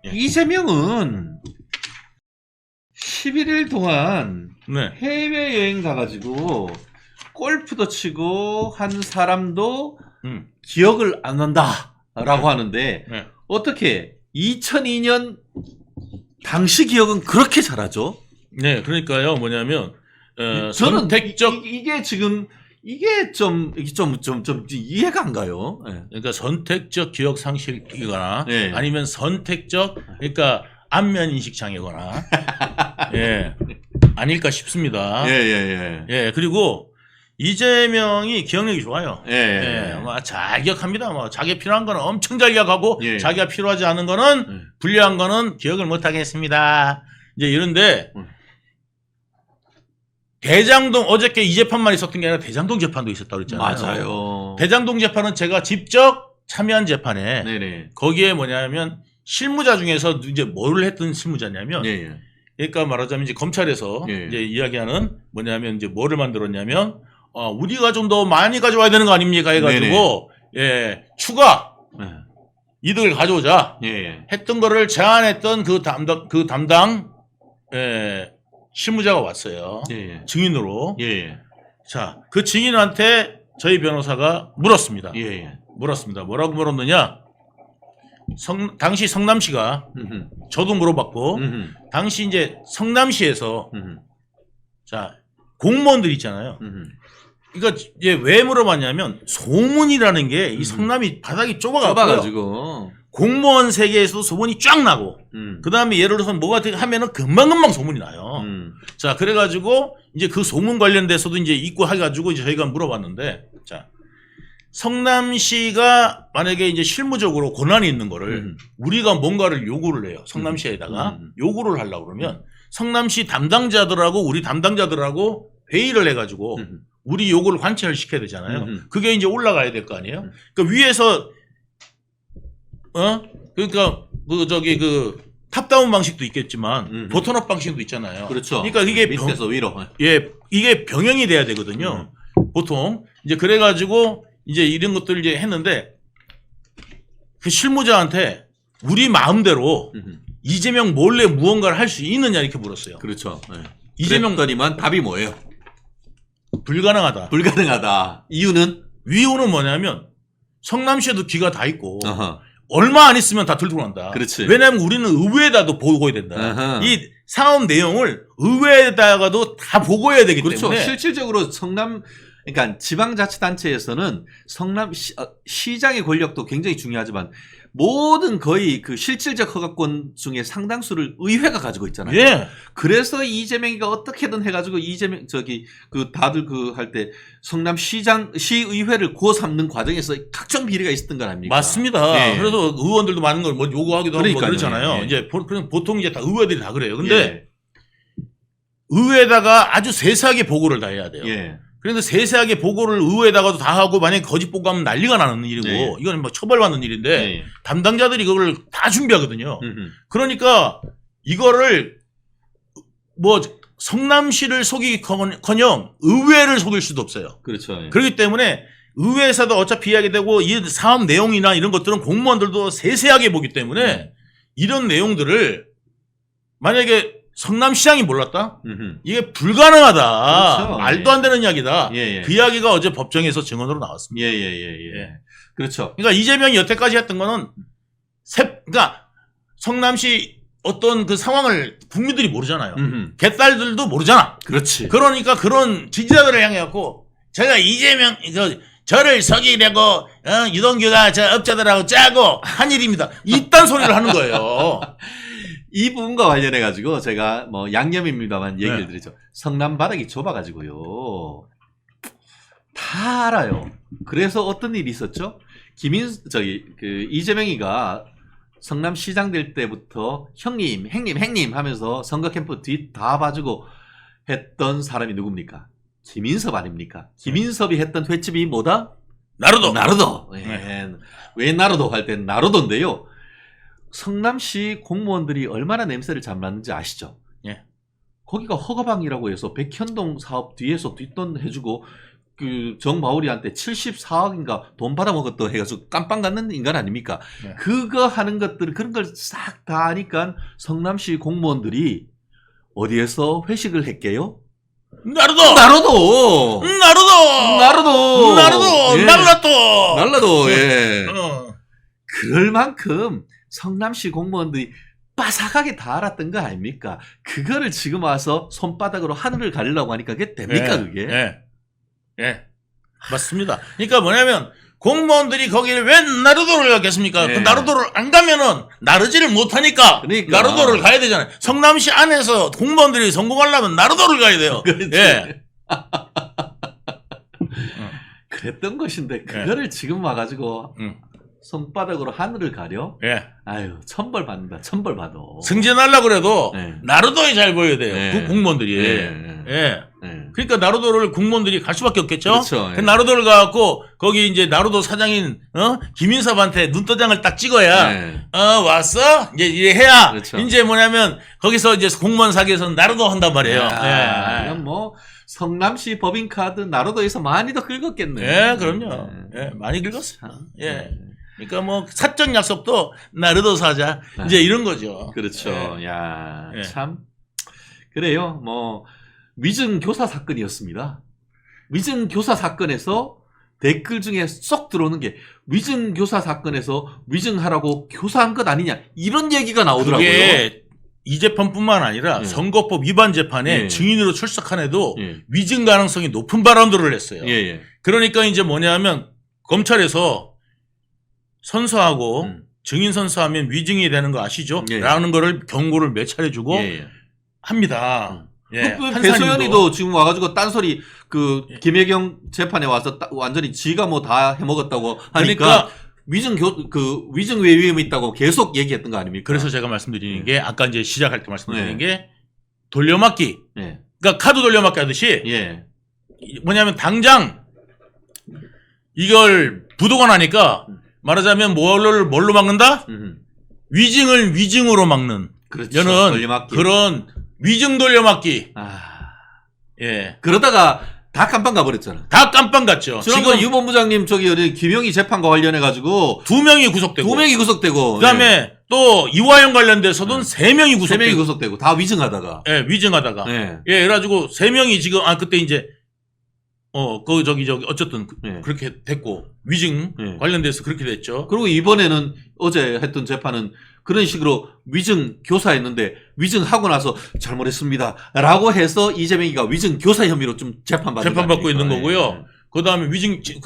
예. 이재명은 11일 동안 네. 해외여행 가가지고 골프도 치고 한 사람도 음. 기억을 안 난다라고 하는데 네. 어떻게 2002년 당시 기억은 그렇게 잘하죠? 네, 그러니까요. 뭐냐면 저는 선택적 이게 지금 이게 좀 이해가 안 가요. 네. 그러니까 선택적 기억 상실이거나 예. 아니면 선택적 그러니까 안면 인식 장애거나 예. 아닐까 싶습니다. 예, 그리고 이재명이 기억력이 좋아요. 예, 잘 기억합니다. 뭐 자기 필요한 거는 엄청 잘 기억하고 예. 자기가 필요하지 않은 거는 불리한 거는 기억을 못 하겠습니다. 이제 이런데 대장동 어저께 이 재판만 있었던 게 아니라 대장동 재판도 있었다고 그랬잖아요. 맞아요. 대장동 재판은 제가 직접 참여한 재판에 네네. 거기에 뭐냐면 실무자 중에서 이제 뭘 했던 실무자냐면 예. 그러니까 말하자면 이제 검찰에서 예. 이제 이야기하는 뭐냐면 이제 뭐를 만들었냐면 우리가 좀 더 많이 가져와야 되는 거 아닙니까 해가지고 예 추가 이득을 가져오자 했던 거를 제안했던 그 담당 예 실무자가 왔어요. 증인으로. 자, 그 증인한테 저희 변호사가 물었습니다. 물었습니다. 뭐라고 물었느냐? 당시 성남시가 저도 물어봤고 당시 이제 성남시에서 자 공무원들 있잖아요. 이거 이제 왜 물어봤냐면 소문이라는 게 이 성남이 바닥이 좁아가지고 공무원 세계에서도 소문이 쫙 나고 그 다음에 예를 들어서 뭐가 하면은 금방금방 소문이 나요. 자 그래가지고 이제 그 소문 관련돼서도 이제 있고 해가지고 이제 저희가 물어봤는데 자 성남시가 만약에 이제 실무적으로 권한이 있는 거를 우리가 뭔가를 요구를 해요. 성남시에다가 요구를 하려고 그러면 성남시 담당자들하고 우리 담당자들하고 회의를 해가지고 우리 요구를 관철을 시켜야 되잖아요. 그게 이제 올라가야 될 거 아니에요. 그러니까 위에서 그러니까 그 탑다운 방식도 있겠지만 보톤업 방식도 있잖아요. 그렇죠. 그러니까 이게 밑에서 위로. 이게 병행이 돼야 되거든요. 보통 이제 그래가지고 이제 이런 것들을 이제 했는데 그 실무자한테 우리 마음대로 이재명 몰래 무언가를 할 수 있느냐 이렇게 물었어요. 그렇죠. 이재명 그랬더니만 답이 뭐예요? 불가능하다. 불가능하다. 이유는 뭐냐면 성남시에도 귀가 다 있고 얼마 안 있으면 다 들고 난다. 그렇지. 왜냐하면 우리는 의회에다도 보고해야 된다. 이 사업 내용을 의회에다가도 다 보고해야 되기 그렇죠. 때문에 실질적으로 그러니까 지방자치단체에서는 시장의 권력도 굉장히 중요하지만 모든 거의 그 실질적 허가권 중에 상당수를 의회가 가지고 있잖아요. 예. 그래서 이재명이가 어떻게든 해가지고 다들 할 때 시의회를 구워 삼는 과정에서 각종 비리가 있었던 거 아닙니까? 맞습니다. 그래서 의원들도 많은 걸 뭐 요구하기도 하고 뭐 그렇잖아요. 이제 보통 이제 다 의회들이 다 그래요. 근데 의회에다가 아주 세세하게 보고를 다 해야 돼요. 그런데 세세하게 보고를 의회에다가도 다 하고 만약에 거짓 보고하면 난리가 나는 일이고 이건 뭐 처벌받는 일인데 담당자들이 그걸 다 준비하거든요. 그러니까 이거를 뭐 성남시를 속이기커녕 의회를 속일 수도 없어요. 그렇죠. 그렇기 때문에 의회에서도 어차피 이야기 되고 이 사업 내용이나 이런 것들은 공무원들도 세세하게 보기 때문에 이런 내용들을 만약에 성남시장이 몰랐다? 이게 불가능하다. 그렇죠. 말도 안 되는 이야기다. 그 이야기가 어제 법정에서 증언으로 나왔습니다. 그렇죠. 그러니까 이재명이 여태까지 했던 거는 그러니까 성남시 어떤 그 상황을 국민들이 모르잖아요. 개딸들도 모르잖아. 그렇지. 그러니까 그런 지지자들을 향해 갖고 제가 이재명 저를 속이려고 유동규가 저 업자들하고 짜고 한 일입니다. 이딴 소리를 하는 거예요. 이 부분과 관련해가지고 제가 뭐 양념입니다만 얘기를 드리죠. 성남 바닥이 좁아가지고요. 다 알아요. 그래서 어떤 일이 있었죠? 이재명이가 성남시장 될 때부터 형님 하면서 선거 캠프 뒤 다 봐주고 했던 사람이 누굽니까? 김인섭 아닙니까? 김인섭이 했던 횟집이 뭐다? 나루도. 왜 나루도 할 땐 나루도인데요. 성남시 공무원들이 얼마나 냄새를 잘 맡는지 아시죠? 거기가 허가방이라고 해서 백현동 사업 뒤에서 뒷돈 해주고 그 정바울이한테 74억인가 돈 받아먹었다 해가지고 깜빵 갔는 인간 아닙니까? 네. 그거 하는 것들 그런 걸 싹 다 하니까 성남시 공무원들이 어디에서 회식을 했게요? 나루도 나로도 예. 날라도 예. 그럴 만큼 성남시 공무원들이 빠삭하게 다 알았던 거 아닙니까? 그거를 지금 와서 손바닥으로 하늘을 가리려고 하니까 그게 됩니까, 그게? 예. 맞습니다. 그러니까 뭐냐면 공무원들이 거기를 왜 나루도를 가겠습니까? 예. 그 나루도를 안 가면은 나르지를 못하니까 그러니까. 나루도를 가야 되잖아요. 성남시 안에서 공무원들이 성공하려면 나루도를 가야 돼요. 그렇지. 예. 그랬던 것인데 그거를 지금 와가지고 손바닥으로 하늘을 가려? 예. 아유, 천벌 받는다. 천벌 받아. 승진하려고 그래도 네. 나루도에 잘 보여야 돼요. 네. 공무원들이. 네. 예. 네. 그러니까 나루도를 공무원들이 갈 수밖에 없겠죠. 그렇죠. 그 나루도를 가갖고 거기 이제 나루도 사장인 김인섭한테 눈도장을 딱 찍어야 네. 왔어 이제 해야 그렇죠. 이제 뭐냐면 거기서 이제 공무원 사기에서 나루도 한단 말이에요. 야, 예. 이건 뭐 성남시 법인카드 나로도에서 많이 더 긁었겠네. 예, 그럼요. 예, 많이 긁었어요. 예. 그러니까 뭐 사적 약속도 나루도 사자 이제 이런 거죠. 그렇죠. 예. 야, 예. 참 그래요. 뭐 위증 교사 사건이었습니다. 위증 교사 사건에서 댓글 중에 쏙 들어오는 게 위증 교사 사건에서 위증하라고 교사한 것 아니냐 이런 얘기가 나오더라고요. 그게 이 재판뿐만 아니라 예. 선거법 위반 재판에 예. 증인으로 출석한 애도 예. 위증 가능성이 높은 발언들을 했어요. 예, 예. 그러니까 이제 뭐냐면 검찰에서 선서하고 증인 선서하면 위증이 되는 거 아시죠? 예. 라는 거를 경고를 몇 차례 주고 예, 예. 합니다. 예. 그 판사님도. 배소연이도 지금 와가지고 딴소리 그 예. 김혜경 재판에 와서 완전히 지가 뭐 다 해먹었다고 하니까 그러니까 위증 외위험이 있다고 계속 얘기했던 거 아닙니까? 그래서 제가 말씀드리는 예. 게 아까 이제 시작할 때 말씀드리는 예. 게 돌려막기. 예. 그러니까 카드 돌려막기 하듯이 예. 뭐냐면 당장 이걸 부도가 나니까 말하자면 뭘로 막는다? 위증을 위증으로 막는. 그렇죠. 여는 돌려막기. 그런 위증 돌려막기. 예. 그러다가 다 깜빵 가버렸잖아. 다 깜빵 갔죠. 지금 지금 유 본부장님 저기 어디 김영희 재판과 관련해가지고 2명이 구속되고. 2명이 구속되고. 그다음에 예. 또 이화영 관련돼서는 3명이 3명이 구속되고. 구속되고 다 위증하다가. 예, 위증하다가. 예. 예, 그래가지고 3명이 지금 그때 이제 저기 어쨌든 예. 그렇게 됐고 위증 예. 관련돼서 그렇게 됐죠. 그리고 이번에는 어제 했던 재판은 그런 식으로 위증 교사했는데 위증하고 나서 잘못했습니다 라고 해서 이재명이가 위증 교사 혐의로 좀 재판받고 있는 거고요. 그 다음에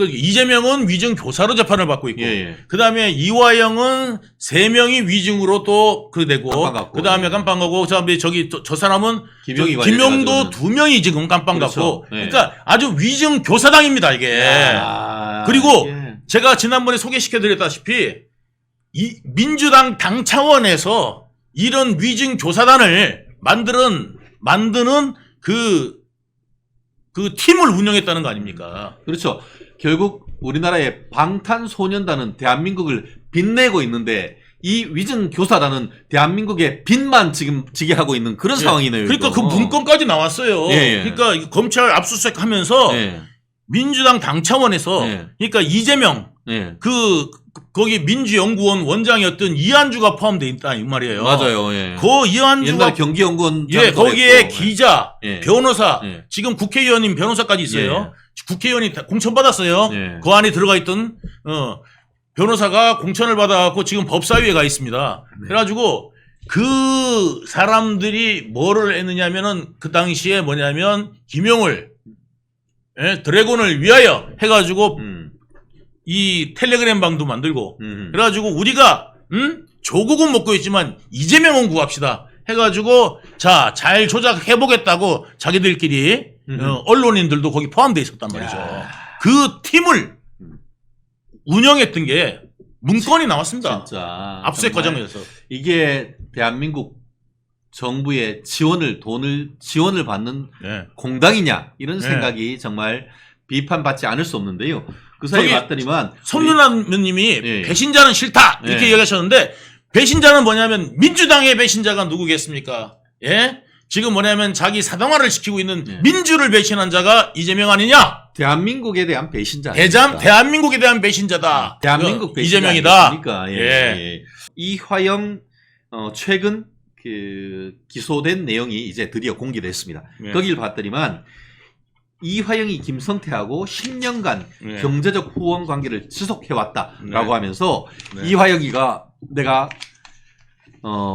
이재명은 위증 교사로 재판을 받고 있고, 예. 그 다음에 이화영은 3명이 위증으로 또 되고, 깜빵 갔고. 그 다음에 깜빵 가고, 그 다음에 저 사람은 관련해가지고는. 김용도 2명이 지금 깜빵 그렇죠. 갔고, 예. 그러니까 아주 위증 교사당입니다 이게. 그리고 예. 제가 지난번에 소개시켜드렸다시피 이 민주당 당 차원에서 이런 위증 교사단을 만드는 그 팀을 운영했다는 거 아닙니까? 그렇죠. 결국 우리나라의 방탄소년단은 대한민국을 빛내고 있는데 이 위증 교사단은 대한민국의 빛만 지금 지게 하고 있는 그런 상황이네요. 그러니까 이거. 그 문건까지 나왔어요. 예. 그러니까 검찰 압수수색 하면서 예. 민주당 당 차원에서 예. 그러니까 이재명 예. 거기 민주연구원 원장이었던 이한주가 포함되어 있다 이 말이에요. 맞아요. 예. 그 이한주가 옛날 경기연구원 거기에 했고. 기자, 예. 변호사, 예. 지금 국회의원님 변호사까지 있어요. 국회의원이 공천 받았어요. 예. 그 안에 들어가 있던 변호사가 공천을 받아갖고 지금 법사위에 가 있습니다. 네. 그래가지고 그 사람들이 뭐를 했느냐면은 그 당시에 뭐냐면 김용을 드래곤을 위하여 해가지고 이 텔레그램 방도 만들고 그래가지고 우리가 조국은 못 구했지만 이재명은 구합시다 해가지고 자 잘 조작해보겠다고 자기들끼리 언론인들도 거기 포함되어 있었단 말이죠. 그 팀을 운영했던 게 문건이 나왔습니다. 진짜 압수수색 과정에서. 이게 대한민국 정부의 지원을 받는 네. 공당이냐 이런 네. 생각이 정말 비판받지 않을 수 없는데요. 그 사이에 봤더니만 손윤아님이 예. 배신자는 싫다 이렇게 예. 얘기하셨는데 배신자는 뭐냐면 민주당의 배신자가 누구겠습니까? 예? 지금 뭐냐면 자기 사당화를 시키고 있는 네. 민주를 배신한 자가 이재명 아니냐? 대한민국에 대한 배신자. 아닙니까? 대한민국에 대한 배신자다. 대한민국 그 배신자 이재명이다. 아니겠습니까? 예. 예. 예. 이화영 최근 그 기소된 내용이 이제 드디어 공개됐습니다. 예. 거기를 봤더니만 이화영이 김성태하고 10년간 예. 경제적 후원 관계를 지속해왔다라고 네. 하면서 네. 이화영이가 내가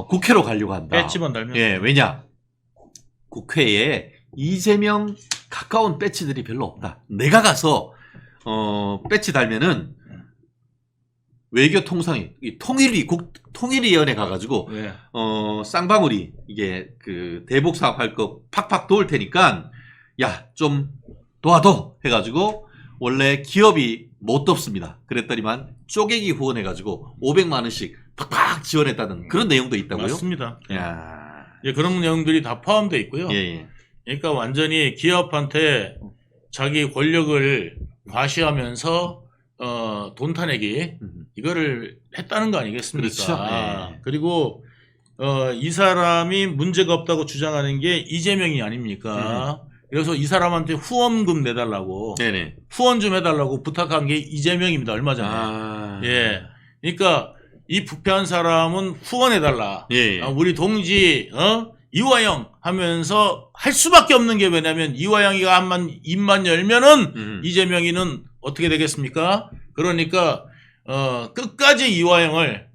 국회로 가려고 한다. 배지만 달면. 예, 왜냐? 국회에 이재명 가까운 배지들이 별로 없다. 내가 가서 배지 달면은 외교통상위 통일위원회 가가지고 예. 쌍방울이 이게 그 대북 사업할 거 팍팍 도울 테니까 야 좀 도와줘 해가지고 원래 기업이 못 덮습니다. 그랬더니만 쪼개기 후원해가지고 500만 원씩 팍팍 지원했다는 그런 내용도 있다고요? 맞습니다. 야, 예, 그런 내용들이 다 포함되어 있고요. 예, 예. 그러니까 완전히 기업한테 자기 권력을 과시하면서 돈 타내기 이거를 했다는 거 아니겠습니까? 그렇죠. 예. 그리고 이 사람이 문제가 없다고 주장하는 게 이재명이 아닙니까? 그래서 이 사람한테 후원금 내달라고 네네. 후원 좀 해달라고 부탁한 게 이재명입니다. 얼마 전에. 아, 예. 그러니까 이 부패한 사람은 후원해달라. 예, 예. 우리 동지 이화영 하면서 할 수밖에 없는 게 왜냐면 이화영이가 입만 열면은 이재명이는 어떻게 되겠습니까? 그러니까 끝까지 이화영을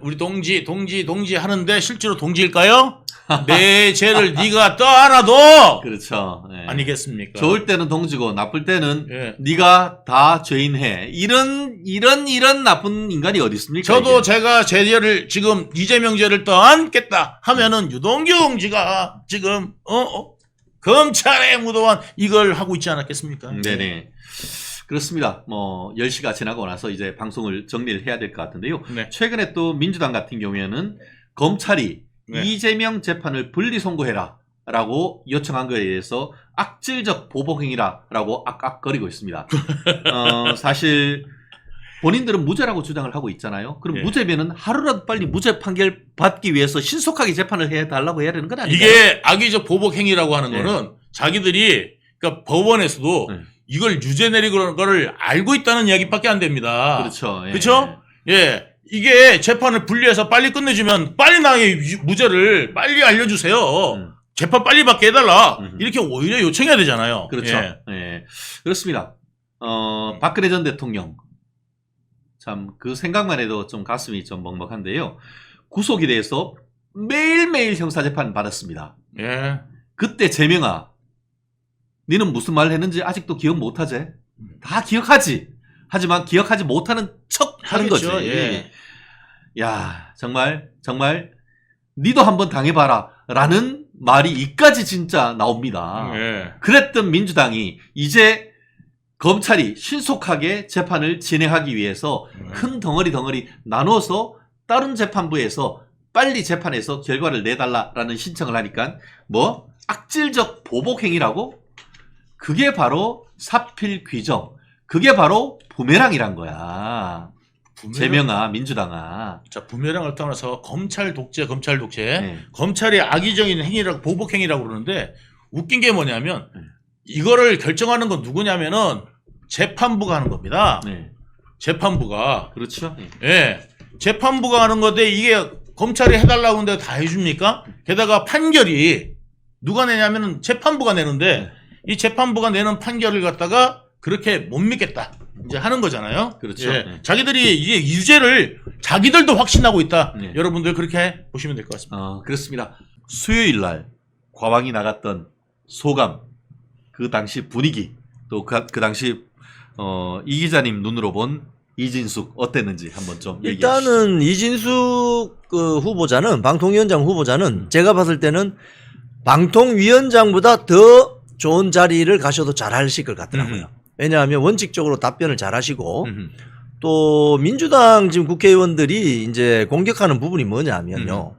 우리 동지 하는데 실제로 동지일까요? 내 죄를 네가 떠안아도 그렇죠. 예. 아니겠습니까? 좋을 때는 동지고 나쁠 때는 예. 네가 다 죄인해. 이런 나쁜 인간이 어디 있습니까? 저도 이게? 제가 제 죄를 지금 이재명 죄를 떠안겠다 하면은 유동규 동지가 지금 검찰에 무도한 이걸 하고 있지 않았겠습니까? 네네. 그렇습니다. 뭐 10시가 지나고 나서 이제 방송을 정리를 해야 될 것 같은데요. 네. 최근에 또 민주당 같은 경우에는 검찰이 네. 이재명 재판을 분리 선고해라 라고 요청한 거에 대해서 악질적 보복행위라고 악악거리고 있습니다. 사실 본인들은 무죄라고 주장을 하고 있잖아요. 그럼 예. 무죄면은 하루라도 빨리 무죄 판결 받기 위해서 신속하게 재판을 해달라고 해야 되는 건 아닌가요? 이게 악의적 보복 행위라고 하는 네. 거는 자기들이 그러니까 법원에서도 네. 이걸 유죄 내리는 거를 알고 있다는 이야기밖에 안 됩니다. 그렇죠. 예. 그렇죠? 예. 이게 재판을 분리해서 빨리 끝내주면 빨리 나의 무죄를 빨리 알려주세요. 재판 빨리 받게 해달라. 이렇게 오히려 요청해야 되잖아요. 그렇죠. 예. 예. 그렇습니다. 박근혜 전 대통령. 참, 그 생각만 해도 좀 가슴이 좀 먹먹한데요. 구속이 돼서 매일매일 형사재판 받았습니다. 예. 그때 재명아, 니는 무슨 말 했는지 아직도 기억 못하지? 다 기억하지? 하지만 기억하지 못하는 척 하는 거지. 하겠죠. 예. 야, 정말 니도 한번 당해봐라 라는 말이 이까지 진짜 나옵니다. 예. 그랬던 민주당이 이제 검찰이 신속하게 재판을 진행하기 위해서 큰 덩어리 나눠서 다른 재판부에서 빨리 재판해서 결과를 내달라라는 신청을 하니까 뭐 악질적 보복행위라고? 그게 바로 사필 귀정. 그게 바로 부메랑이란 거야. 재명아, 민주당아. 자, 부메랑을 떠나서 검찰 독재. 네. 검찰의 악의적인 행위라고 보복 행위라고 그러는데 웃긴 게 뭐냐면 이거를 결정하는 건 누구냐면은 재판부가 하는 겁니다. 네. 재판부가. 그렇죠. 네. 예. 재판부가 하는 건데 이게 검찰이 해달라고 하는데 다 해줍니까? 게다가 판결이 누가 내냐면은 재판부가 내는데 이 재판부가 내는 판결을 갖다가 그렇게 못 믿겠다. 이제 하는 거잖아요. 그렇죠. 예. 네. 자기들이 이게 유죄를 자기들도 확신하고 있다. 네. 여러분들 그렇게 보시면 될 것 같습니다. 그렇습니다. 수요일 날 과방이 나갔던 소감, 그 당시 분위기, 또 그 당시 이 기자님 눈으로 본 이진숙 어땠는지 한번 좀 얘기해 주시죠. 일단은 이진숙 그 후보자는 방통위원장 후보자는 제가 봤을 때는 방통위원장보다 더 좋은 자리를 가셔도 잘하실 것 같더라고요. 왜냐하면 원칙적으로 답변을 잘하시고 또 민주당 지금 국회의원들이 이제 공격하는 부분이 뭐냐면요.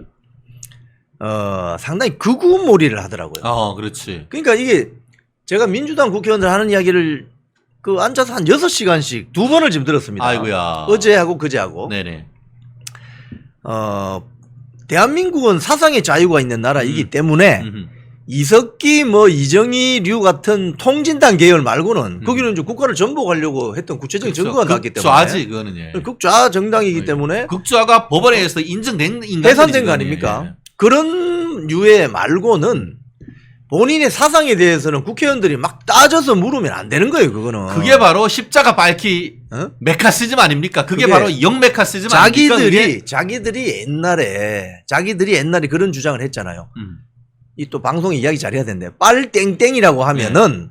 상당히 극우몰이를 하더라고요. 그렇지. 그러니까 이게 제가 민주당 국회의원들 하는 이야기를 그 앉아서 한 6시간씩 2번을 지금 들었습니다. 아이고야. 어제하고 그제하고. 네네. 대한민국은 사상의 자유가 있는 나라이기 때문에 이석기 뭐 이정희류 같은 통진당 계열 말고는 거기는 이제 국가를 전복하려고 했던 구체적인 증거가 나왔기 때문에 극좌지 그거는 예. 극좌 정당이기 때문에 극좌가 법원에 의해서 인정된 인간 해산된 거 아닙니까? 그런 유해 말고는 본인의 사상에 대해서는 국회의원들이 막 따져서 물으면 안 되는 거예요, 그거는. 그게 바로 십자가 밝기 어? 메카시즘 아닙니까? 그게 그게 바로 영메카시즘 아닙니까? 자기들이 옛날에 그런 주장을 했잖아요. 이 또 방송에 이야기 잘해야 된대. 빨땡땡이라고 하면은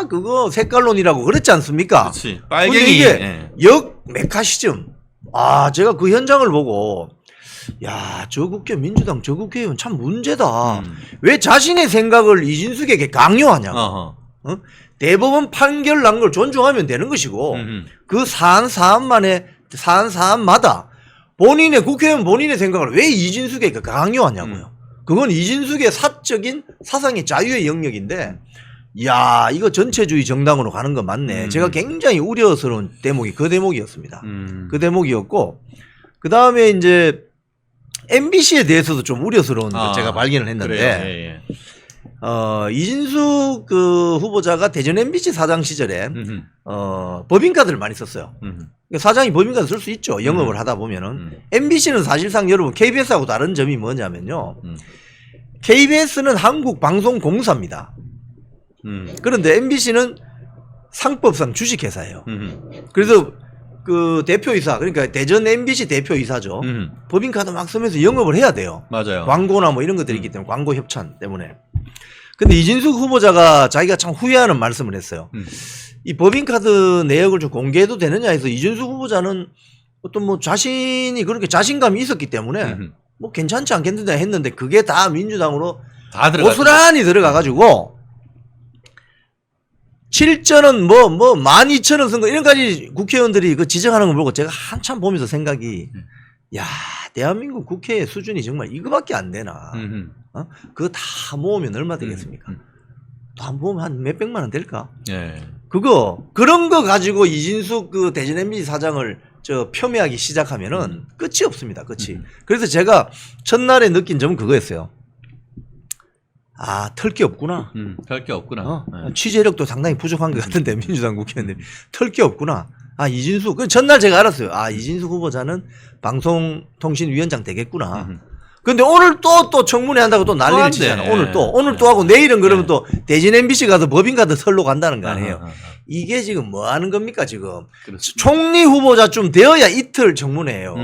그거 색깔론이라고 그랬지 않습니까? 그렇지. 근데 빨갱이. 이게 예. 역메카시즘. 제가 그 현장을 보고 야, 저 민주당 저 국회의원 참 문제다. 왜 자신의 생각을 이진숙에게 강요하냐고. 어? 대법원 판결 난 걸 존중하면 되는 것이고 그 사안마다 본인의 국회의원 본인의 생각을 왜 이진숙에게 강요하냐고요. 그건 이진숙의 사적인 사상의 자유의 영역인데 야, 이거 전체주의 정당으로 가는 거 맞네. 제가 굉장히 우려스러운 대목이 그 대목이었습니다. 그 대목이었고 그다음에 이제 MBC에 대해서도 좀 우려스러운 걸 제가 발견을 했는데 그래요. 예. 이진숙 그 후보자가 대전 MBC 사장 시절에 법인카드를 많이 썼어요. 그러니까 사장이 법인카드 쓸 수 있죠. 영업을 하다 보면은 MBC는 사실상 여러분 KBS하고 다른 점이 뭐냐면요. KBS는 한국방송공사입니다. 그런데 MBC는 상법상 주식회사예요. 그래서 그 대표이사 그러니까 대전 MBC 대표이사죠. 법인카드 막 쓰면서 영업을 해야 돼요. 맞아요. 광고나 뭐 이런 것들이 있기 때문에 광고 협찬 때문에. 근데 이진숙 후보자가 자기가 참 후회하는 말씀을 했어요. 이 법인카드 내역을 좀 공개해도 되느냐 해서 이진숙 후보자는 어떤 뭐 자신이 그렇게 자신감이 있었기 때문에 뭐 괜찮지 않겠느냐 했는데 그게 다 민주당으로 다 고스란히 들어가가지고 7,000원 뭐 12,000원 선거 이런까지 국회의원들이 그 지적하는 걸 보고 제가 한참 보면서 생각이 야 대한민국 국회의 수준이 정말 이거밖에 안 되나. 그거 다 모으면 얼마 되겠습니까? 다 모으면 한 몇백만 원 될까? 예. 그런 거 가지고 이진숙 그 대전 MBC 사장을 폄훼하기 시작하면은 끝이 없습니다. 끝이. 그래서 제가 첫날에 느낀 점은 그거였어요. 털 게 없구나. 할 게 없구나. 네. 취재력도 상당히 부족한 것 같은데 민주당 국회의원들이 털 게 없구나. 이진숙. 그 전날 제가 알았어요. 이진숙 후보자는 방송통신위원장 되겠구나. 근데 오늘 또 청문회 한다고 또 난리를 치잖아. 오늘 또 하고 내일은 그러면 또 대전 MBC 가서 법인카드 설로 간다는 거 아니에요. 이게 지금 뭐 하는 겁니까 지금. 그렇습니다. 총리 후보자 좀 되어야 이틀 청문회예요.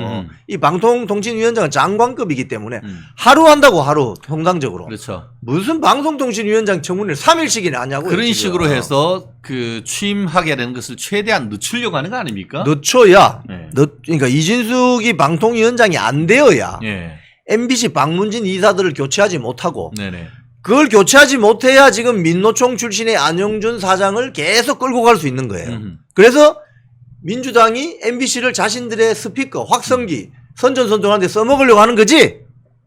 이 방통통신위원장은 장관급이기 때문에 하루 한다고 하루 통상적으로. 그렇죠. 무슨 방송통신위원장 청문회를 3일씩이나 하냐고요. 그런 지금. 식으로 해서 그 취임하게 되는 것을 최대한 늦추려고 하는 거 아닙니까? 늦춰야. 네. 그러니까 이진숙이 방통위원장이 안 되어야. 예. MBC 방문진 이사들을 교체하지 못하고 네네. 그걸 교체하지 못해야 지금 민노총 출신의 안영준 사장을 계속 끌고 갈 수 있는 거예요. 그래서 민주당이 MBC를 자신들의 스피커, 확성기, 선전선동한테 써먹으려고 하는 거지.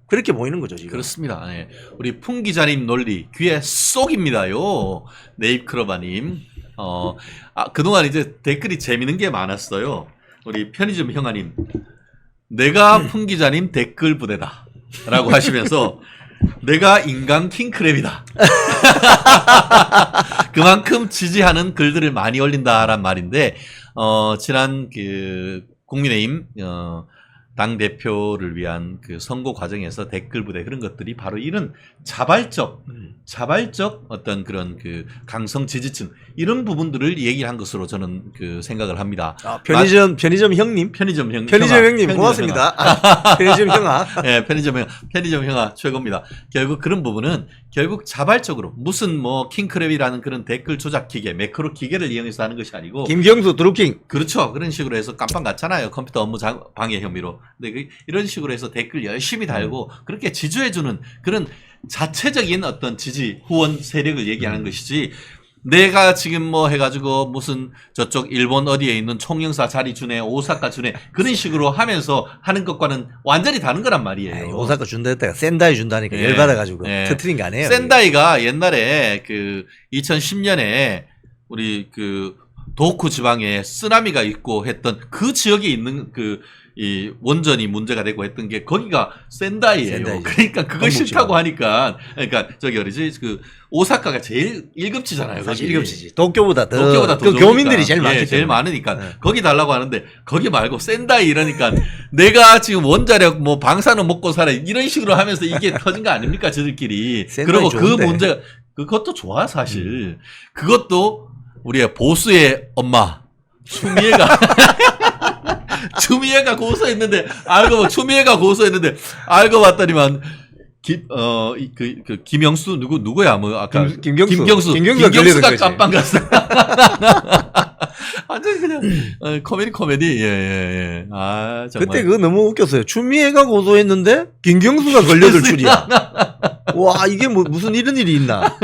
그렇게 보이는 거죠 지금. 그렇습니다. 네. 우리 풍 기자님 논리 귀에 쏙입니다요. 네잎크로바님. 그동안 이제 댓글이 재밌는 게 많았어요. 우리 편의점 형아님. 내가 풍 기자님 댓글 부대다. 라고 하시면서 내가 인간 킹크랩이다. 그만큼 지지하는 글들을 많이 올린다란 말인데, 지난 그 국민의힘, 당대표를 위한 그 선거 과정에서 댓글 부대 그런 것들이 바로 이런 자발적 어떤 그런 그 강성 지지층 이런 부분들을 얘기한 것으로 저는 그 생각을 합니다. 편의점 형님? 편의점 형님 고맙습니다. 편의점 형아. 네, 편의점 형아 최고입니다. 결국 그런 부분은 결국 자발적으로 무슨 뭐 킹크랩이라는 그런 댓글 조작 기계, 매크로 기계를 이용해서 하는 것이 아니고 김경수 드루킹. 그렇죠. 그런 식으로 해서 깜빵 갔잖아요. 컴퓨터 업무 방해 혐의로. 근데 이런 식으로 해서 댓글 열심히 달고 그렇게 지지해주는 그런 자체적인 어떤 지지 후원 세력을 얘기하는 것이지 내가 지금 뭐 해가지고 무슨 저쪽 일본 어디에 있는 총영사 자리 주네 오사카 주네 그런 식으로 하면서 하는 것과는 완전히 다른 거란 말이에요. 오사카 준다 했다가 센다이 준다니까 예. 열받아가지고 예. 터트린 거 아니에요. 센다이가 옛날에 그 2010년에 우리 그 도쿠 지방에 쓰나미가 있고 했던 그 지역에 있는 그 이 원전이 문제가 되고 했던 게 거기가 센다이예요. 센다이죠. 그러니까 그거 건국지가. 싫다고 하니까 그러니까 저기 어디지 그 오사카가 제일 1급지잖아요. 사실 거기. 1급지지. 도쿄보다 더, 도쿄보다 더 그 좋으니까. 교민들이 제일 많기 예, 제일 때문에. 많으니까 네. 거기 달라고 하는데 거기 말고 센다이 이러니까 내가 지금 원자력 뭐 방사능 먹고 살아 이런 식으로 하면서 이게 터진 거 아닙니까 저들끼리. 센다이 그리고 그 좋은데. 문제가 그것도 좋아 사실. 그것도 우리의 보수의 엄마 추미애가 추미애가 고소했는데 알고 추미애가 고소했는데 알고 봤더니만 김영수 누구야 뭐 아까 김경수가 김경수가 걸려든 거지. 깜빵 갔어. 완전 그냥 코미디 예. 아 정말. 그때 그거 너무 웃겼어요. 추미애가 고소했는데 김경수가 걸려들 줄이야. 와 이게 뭐 무슨 이런 일이 있나?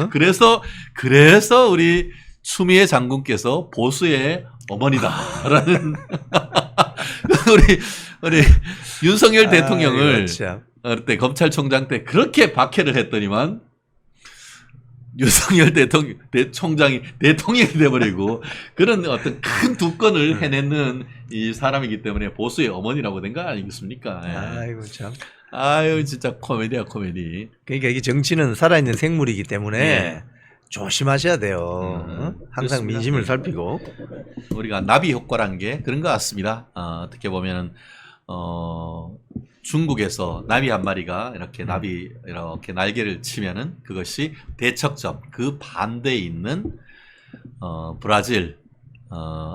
그래서 우리 추미애 장군께서 보수의 어머니다라는 우리 윤석열 대통령을 아이고, 참. 그때 검찰총장 때 그렇게 박해를 했더니만 윤석열 총장이 대통령이 돼버리고 그런 어떤 큰 두 건을 해내는 이 사람이기 때문에 보수의 어머니라고 된 거 아니겠습니까? 예. 아이고 참. 아유 진짜 코미디야 코미디. 그러니까 이게 정치는 살아있는 생물이기 때문에 예. 조심하셔야 돼요. 어? 항상 그렇습니다. 민심을 살피고. 우리가 나비 효과란 게 그런 것 같습니다. 어떻게 보면은 중국에서 나비 한 마리가 이렇게 날개를 치면은 그것이 대척점 그 반대에 있는 브라질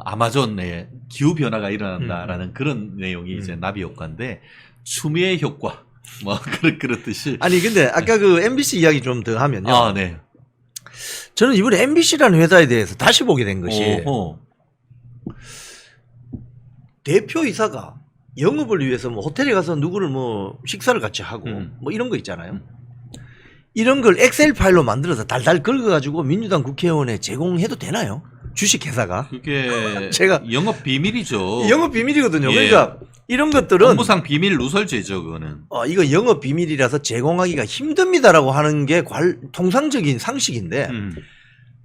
아마존의 기후 변화가 일어난다라는 그런 내용이 이제 나비 효과인데 추미애 효과 뭐 그렇듯이 아니 근데 아까 그 MBC 이야기 좀 더 하면요. 아, 네. 저는 이번에 MBC라는 회사에 대해서 다시 보게 된 것이 오호. 대표이사가 영업을 위해서 뭐 호텔에 가서 누구를 뭐 식사를 같이 하고 뭐 이런 거 있잖아요. 이런 걸 엑셀 파일로 만들어서 달달 긁어가지고 민주당 국회의원에 제공해도 되나요? 주식회사가? 그게 제가 영업 비밀이죠. 영업 비밀이거든요. 예. 그러니까 이런 것들은 업무상 비밀 누설죄죠, 그거는. 이거 영업 비밀이라서 제공하기가 힘듭니다라고 하는 게 통상적인 상식인데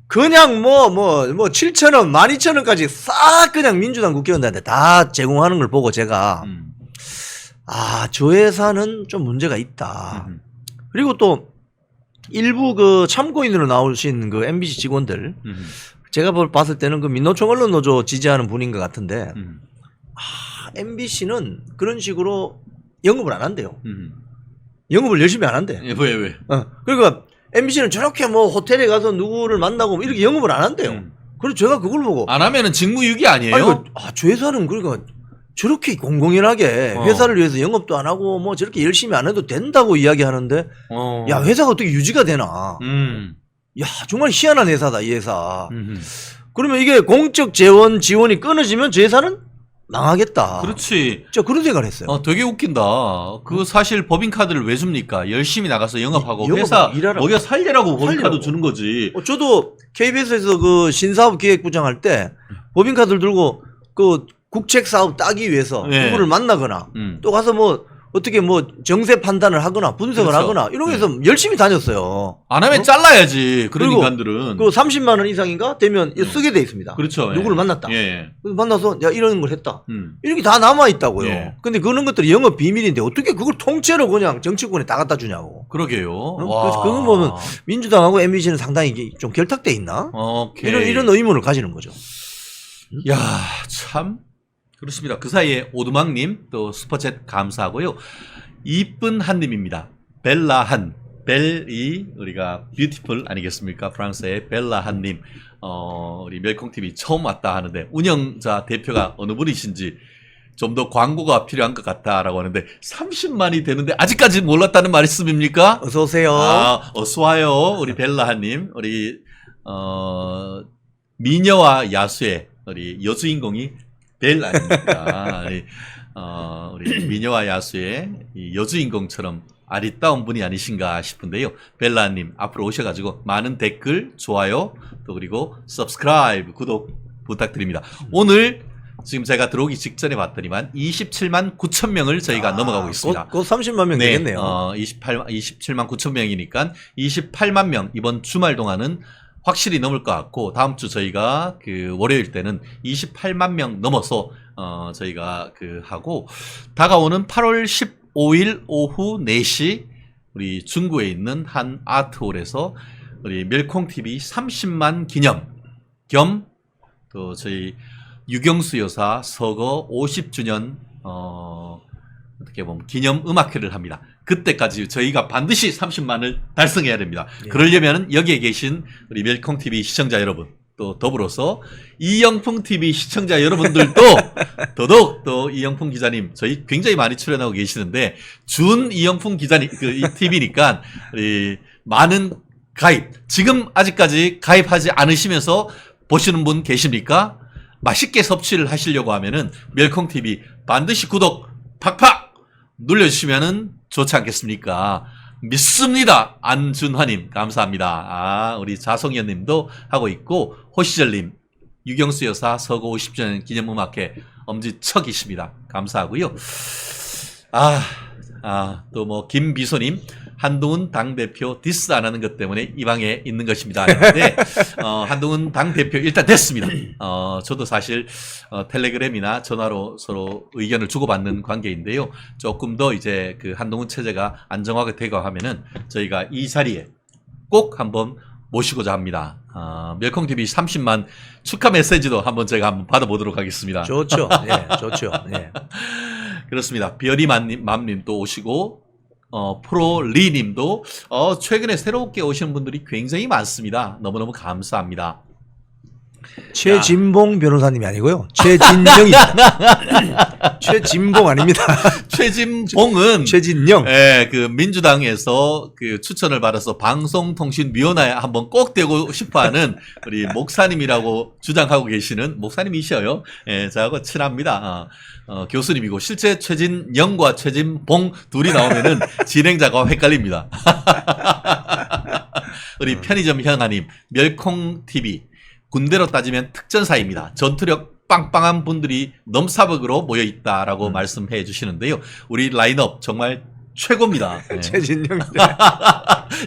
그냥 뭐 7,000원, 12,000원까지 싹 그냥 민주당 국회의원들한테 다 제공하는 걸 보고 제가 저 회사는 좀 문제가 있다. 그리고 또 일부 그 참고인으로 나오신 그 MBC 직원들 제가 봤을 때는 그 민노총 언론노조 지지하는 분인 것 같은데 MBC는 그런 식으로 영업을 안 한대요. 영업을 열심히 안 한대. 예, 왜? 그러니까 MBC는 저렇게 뭐 호텔에 가서 누구를 만나고 이렇게 영업을 안 한대요. 그래서 제가 그걸 보고 안 하면은 직무유기 아니에요? 저 회사는 그러니까 저렇게 공공연하게 회사를 위해서 영업도 안 하고 뭐 저렇게 열심히 안 해도 된다고 이야기하는데 야 회사가 어떻게 유지가 되나? 야 정말 희한한 회사다 이 회사. 그러면 이게 공적 재원 지원이 끊어지면 저 회사는 망하겠다. 그렇지. 저 그런 생각을 했어요. 되게 웃긴다. 그 사실 법인카드를 왜 줍니까? 열심히 나가서 영업하고 영업하고 회사 일하라고. 먹여 살리라고 법인카드 살리라고. 주는 거지. 저도 KBS에서 그 신사업 기획부장 할 때 법인카드를 들고 그 국책 사업 따기 위해서 네. 누구를 만나거나 또 가서 뭐 어떻게 뭐 정세 판단을 하거나 분석을 그렇죠. 하거나 이런 거 해서 열심히 다녔어요. 안 하면 잘라야지. 그런 그리고 인간들은. 그 30만 원 이상인가 되면 쓰게 돼 있습니다. 그렇죠. 누구를 만났다. 예. 그래서 만나서 야 이런 걸 했다. 음. 이렇게 다 남아 있다고요. 예. 근데 그런 것들이 영업 비밀인데 어떻게 그걸 통째로 그냥 정치권에 다 갖다 주냐고. 그러게요. 그래서 그거 보면 민주당하고 MBC는 상당히 이게 좀 결탁돼 있나? 오케이. 이런 의문을 가지는 거죠. 야, 참. 그렇습니다. 그 사이에 오두막님 또 슈퍼챗 감사하고요. 이쁜 한님입니다. 벨라한. 벨이 우리가 뷰티풀 아니겠습니까? 프랑스의 벨라한님. 우리 멸콩TV 처음 왔다 하는데 운영자 대표가 어느 분이신지 좀 더 광고가 필요한 것 같다라고 하는데 30만이 되는데 아직까지 몰랐다는 말씀입니까? 어서 오세요. 어서 와요. 우리 벨라한님. 우리 미녀와 야수의 우리 여주인공이 벨 아닙니까? 우리 미녀와 야수의 이 여주인공처럼 아리따운 분이 아니신가 싶은데요. 벨라님 앞으로 오셔가지고 많은 댓글, 좋아요, 또 그리고 서브스크라이브, 구독 부탁드립니다. 오늘 지금 제가 들어오기 직전에 봤더니만 27만 9천 명을 저희가 넘어가고 있습니다. 곧 30만 명 되겠네요. 27만 9천 명이니까 28만 명 이번 주말 동안은 확실히 넘을 것 같고 다음 주 저희가 그 월요일 때는 28만 명 넘어서 저희가 그 하고 다가오는 8월 15일 오후 4시 우리 중구에 있는 한 아트홀에서 우리 멸콩TV 30만 기념 겸 또 저희 유경수 여사 서거 50주년 어떻게 보면 기념 음악회를 합니다. 그때까지 저희가 반드시 30만을 달성해야 됩니다. 예. 그러려면 여기에 계신 우리 멸콩TV 시청자 여러분 또 더불어서 이영풍TV 시청자 여러분들도 더더욱 또 이영풍 기자님 저희 굉장히 많이 출연하고 계시는데 준 이영풍 기자님 이 TV니까 우리 많은 가입 지금 아직까지 가입하지 않으시면서 보시는 분 계십니까? 맛있게 섭취를 하시려고 하면은 멸콩TV 반드시 구독 팍팍 눌러주시면은 좋지 않겠습니까? 믿습니다. 안준화님 감사합니다. 우리 자성현님도 하고 있고 호시절님 유경수 여사 서거 50주년 기념음악회 엄지척이십니다. 감사하고요. 또 뭐 김비소님 한동훈 당대표 디스 안 하는 것 때문에 이 방에 있는 것입니다. 근데 한동훈 당대표 일단 됐습니다. 저도 사실 텔레그램이나 전화로 서로 의견을 주고받는 관계인데요. 조금 더 이제 그 한동훈 체제가 안정화가 되고 하면은 저희가 이 자리에 꼭 한번 모시고자 합니다. 멸콩TV 30만 축하 메시지도 한번 제가 한번 받아보도록 하겠습니다. 좋죠. 예, 좋죠. 예. 그렇습니다. 별이맘님 또 오시고 프로리 님도 최근에 새롭게 오시는 분들이 굉장히 많습니다. 너무너무 감사합니다. 최진봉 변호사님이 아니고요. 최진영입니다. 최진봉 아닙니다. 최진봉은 최진영. 예, 그 민주당에서 그 추천을 받아서 방송통신위원회에 한번 꼭 되고 싶어하는 우리 목사님이라고 주장하고 계시는 목사님이셔요. 예, 저하고 친합니다. 교수님이고 실제 최진영과 최진봉 둘이 나오면은 진행자가 헷갈립니다. 우리 편의점 형아님 멸콩TV 군대로 따지면 특전사입니다. 전투력 빵빵한 분들이 넘사벽으로 모여있다라고 말씀해 주시는데요. 우리 라인업 정말 최고입니다. 네. 최진영.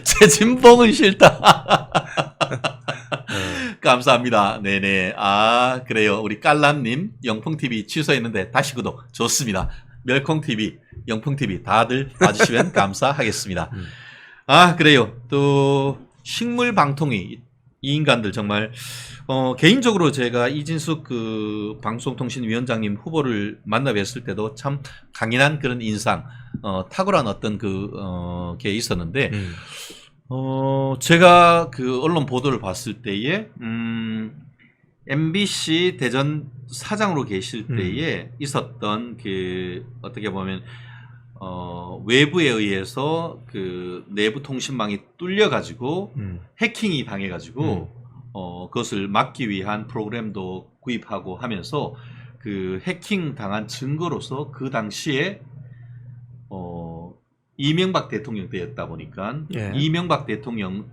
최진봉은 싫다. 감사합니다. 네네. 그래요. 우리 깔람님 영풍TV 취소했는데 다시 구독. 좋습니다. 멸콩TV, 영풍TV 다들 봐주시면 감사하겠습니다. 그래요. 또 식물방통위 이 인간들 정말 개인적으로 제가 이진숙 그 방송통신위원장님 후보를 만나 뵀을 때도 참 강인한 그런 인상, 탁월한 어떤 게 있었는데 제가 그 언론 보도를 봤을 때에 MBC 대전 사장으로 계실 때에 있었던 그 어떻게 보면 외부에 의해서 그 내부 통신망이 뚫려 가지고 해킹이 당해 가지고 그것을 막기 위한 프로그램도 구입하고 하면서 그 해킹 당한 증거로서 그 당시에 이명박 대통령 때였다 보니까 예. 이명박 대통령을